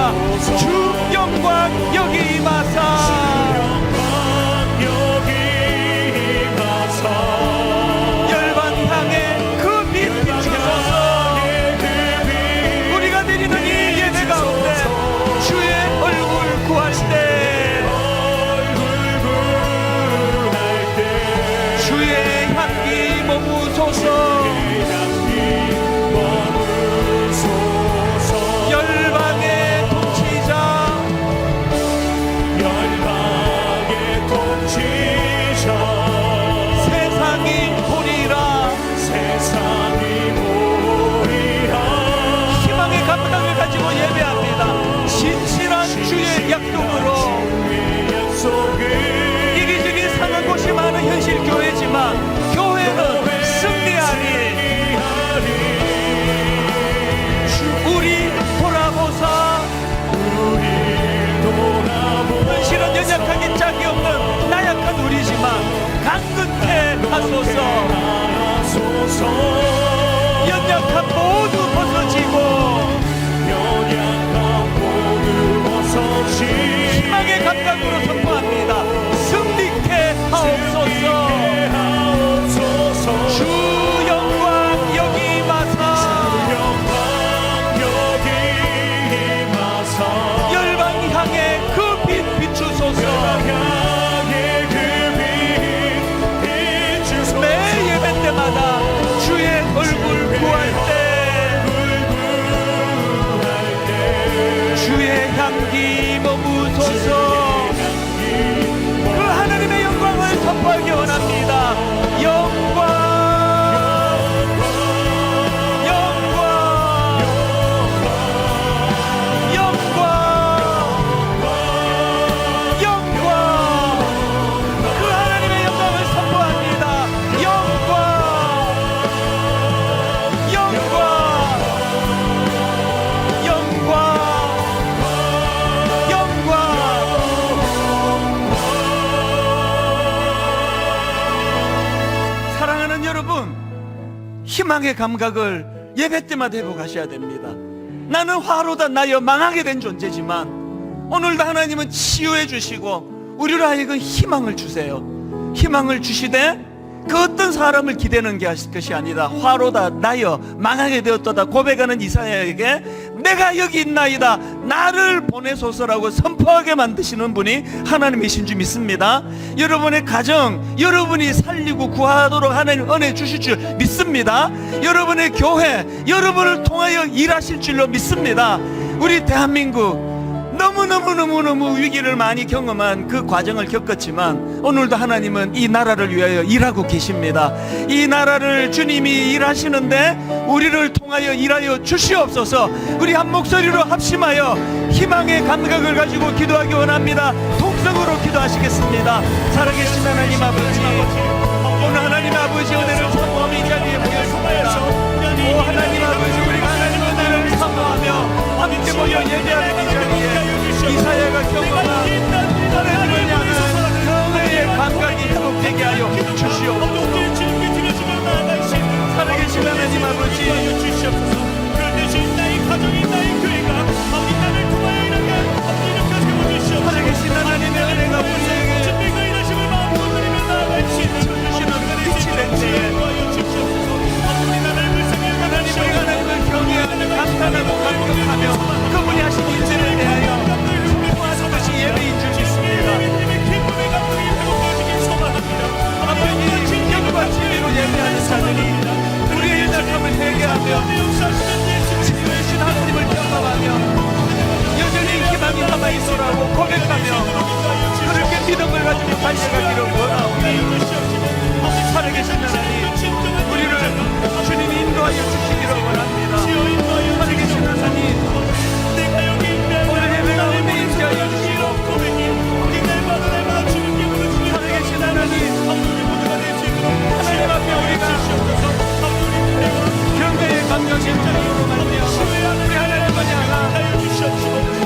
축복합니다. 주 영광 여기 임하사 여기 임하사 열방 향해 그 빛 비추소서. 우리가 드리는 이 예배 가운데 주의 얼굴 구할 때 주의 향기 머무소서. 열방의 통치자 열방의 통치자 세상이 보리라. 세상이 보리라 희망의 감각을 가지고 예배합니다. 진실한 주의 약속으로. 약속을 이기적인 상한 곳이 많은 현실 교회지만 교회는 승리하리. 우리 돌아보사. 현실은 연약하기 짝이 없는 나약한 우리지만 강건케 하소서. 연약한 모두 벗어지고 희망의 감각으로 선포합니다. 승리케 하옵소서. 주 영광 여기 임하사 열방 향해 그 빛 비추소서. 매 예배 때마다 주의 얼굴 구할 때 주의 향기 머무소서. 그 하나님의 영광을 선포하기 원합니다. 영광 영광 영광 영광 그 하나님의 영광을 선포합니다. 영광 영광 영광 영광. 사랑하는 여러분, 희망의 감각을 예배 때마다 회복하셔야 됩니다. 나는 화로다 나여 망하게 된 존재지만 오늘도 하나님은 치유해 주시고 우리로 하여금 희망을 주세요. 희망을 주시되 그 어떤 사람을 기대는 것이 아니라 화로다 나여 망하게 되었도다 고백하는 이사야에게 내가 여기 있나이다 나를 보내소서라고 선포하게 만드시는 분이 하나님이신 줄 믿습니다. 여러분의 가정 여러분이 살리고 구하도록 하나님 은혜 주실 줄 믿습니다. 여러분의 교회 여러분을 통하여 일하실 줄로 믿습니다. 우리 대한민국 너무너무 위기를 많이 경험한 그 과정을 겪었지만 오늘도 하나님은 이 나라를 위하여 일하고 계십니다. 이 나라를 주님이 일하시는데 우리를 통하여 일하여 주시옵소서. 우리 한 목소리로 합심하여 희망의 감각을 가지고 기도하기 원합니다. 통성으로 기도하시겠습니다. 살아계신 하나님 아버지, 오늘 하나님 아버지 은혜를 사모하며 이 자리에 모였습니다. 오 하나님 아버지, 우리가 하나님 은혜를 사모하며 함께 모여 예배하는 이 자리에 이사야가 경험한 하나님을 향한 그 은혜의 감각이 회복되게 하여 주시옵소서. 살아계신 하나님 아버지, 살아계신 하나님의 은혜가 우리에게 주시는 빛이 된 때에 하나님의 하나님을 경외하는 감탄하고 감격하며 그분이 하신 일들에 대하여 통하듯이 예배인 줄 믿습니다. 아버지, 영과 진리로 예배하는 자들이 우리의 연약함을 회개하며 치유하신 하나님을 경험하며 여전히 희망이 남아있노라고 고백하며 그렇게 믿음을 가지고 달려가기를 원하오니 살아계신 하나님, 우리를 주님이 인도하여 주시기를 원합니다. 살아계신 하나님, 오늘 예배 가운데 임재하여 주시고 살아계신 하나님, 하나님 앞에 우리가 경배의 감정심장으로 말며 우리 하나님을 향한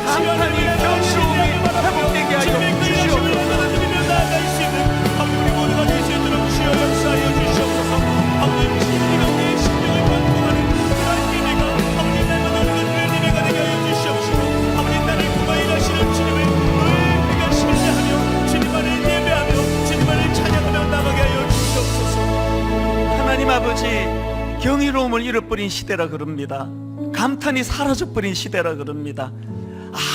감탄이 경외로움이 회복되게 하여 주시옵소서. 경이로움을 잃어버린 시대라 그럽니다. 감탄이 사라져버린 시대라 그럽니다.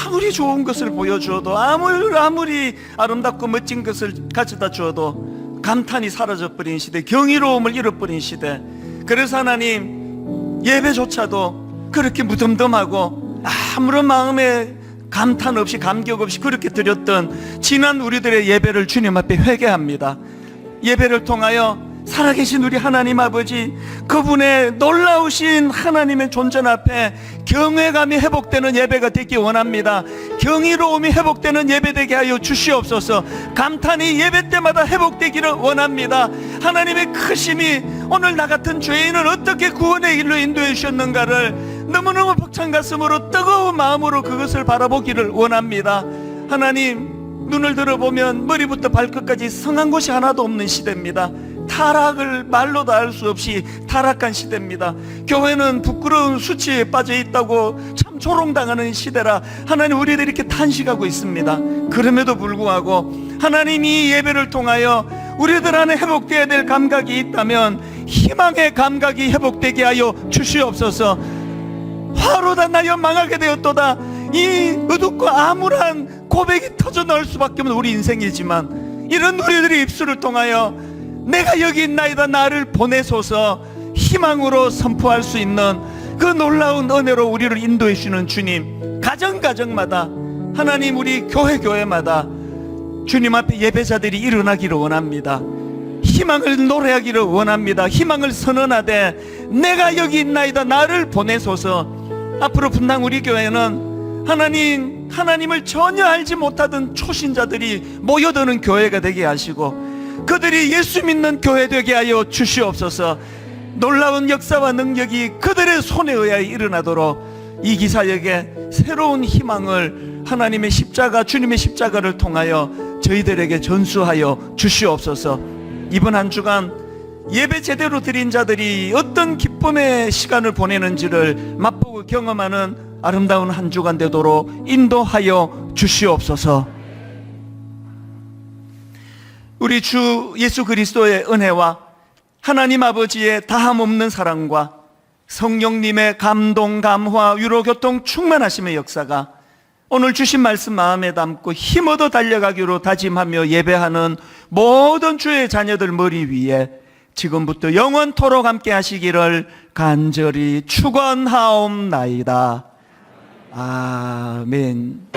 아무리 좋은 것을 보여주어도, 아무리 아름답고 멋진 것을 가져다 주어도 감탄이 사라져버린 시대, 경이로움을 잃어버린 시대. 그래서 하나님, 예배조차도 그렇게 무덤덤하고 아무런 마음에 감탄 없이, 감격 없이 그렇게 드렸던 지난 우리들의 예배를 주님 앞에 회개합니다. 예배를 통하여 살아계신 우리 하나님 아버지, 그분의 놀라우신 하나님의 존재 앞에 경외감이 회복되는 예배가 되기 원합니다. 경이로움이 회복되는 예배 되게 하여 주시옵소서. 감탄이 예배 때마다 회복되기를 원합니다. 하나님의 크심이 오늘 나 같은 죄인을 어떻게 구원의 길로 인도해 주셨는가를 너무너무 벅찬 가슴으로, 뜨거운 마음으로 그것을 바라보기를 원합니다. 하나님, 눈을 들어보면 머리부터 발끝까지 성한 곳이 하나도 없는 시대입니다. 타락을 말로 다 할 수 없이 타락한 시대입니다. 교회는 부끄러운 수치에 빠져 있다고 참 조롱당하는 시대라 하나님, 우리들이 이렇게 탄식하고 있습니다. 그럼에도 불구하고 하나님이 예배를 통하여 우리들 안에 회복되어야 될 감각이 있다면 희망의 감각이 회복되게 하여 주시옵소서. 화로 다 나여 망하게 되었도다. 이 어둡고 암울한 고백이 터져 나올 수밖에 없는 우리 인생이지만, 이런 우리들의 입술을 통하여 내가 여기 있나이다, 나를 보내소서 희망으로 선포할 수 있는 그 놀라운 은혜로 우리를 인도해 주시는 주님, 가정마다 하나님, 우리 교회마다 주님 앞에 예배자들이 일어나기를 원합니다. 희망을 노래하기를 원합니다. 희망을 선언하되 내가 여기 있나이다, 나를 보내소서. 앞으로 분당 우리 교회는 하나님을 전혀 알지 못하던 초신자들이 모여드는 교회가 되게 하시고, 그들이 예수 믿는 교회 되게 하여 주시옵소서. 놀라운 역사와 능력이 그들의 손에 의하여 일어나도록 이 기사역에 새로운 희망을 하나님의 십자가, 주님의 십자가를 통하여 저희들에게 전수하여 주시옵소서. 이번 한 주간 예배 제대로 드린 자들이 어떤 기쁨의 시간을 보내는지를 맛보고 경험하는 아름다운 한 주간 되도록 인도하여 주시옵소서. 우리 주 예수 그리스도의 은혜와 하나님 아버지의 다함없는 사랑과 성령님의 감동, 감화, 위로, 교통, 충만하심의 역사가 오늘 주신 말씀 마음에 담고 힘얻어 달려가기로 다짐하며 예배하는 모든 주의 자녀들 머리 위에 지금부터 영원토록 함께 하시기를 간절히 축원하옵나이다. 아멘.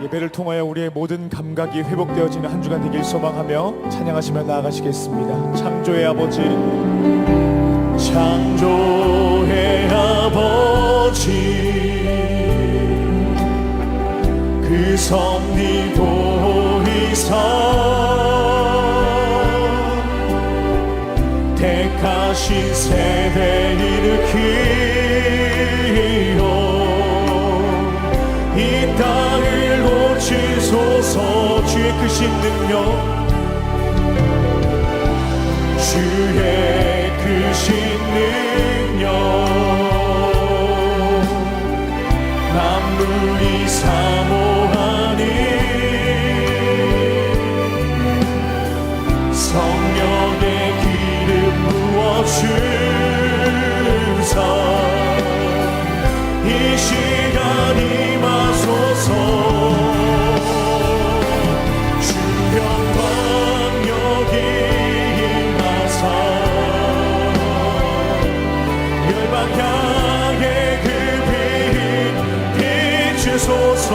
예배를 통하여 우리의 모든 감각이 회복되어지는 한 주간 되길 소망하며 찬양하시며 나아가시겠습니다. 창조의 아버지, 창조의 아버지, 그 섭리 보이사 택하신 세대 일으키어 이 땅을 고치소서. 주의 크신 능력, 주의 크신 능력, 만물이 사모하니 성령의 기름 부어주사 이 시간 임하소서. 주여 광역이 임하사 열방 향해 그 빛 비추소서.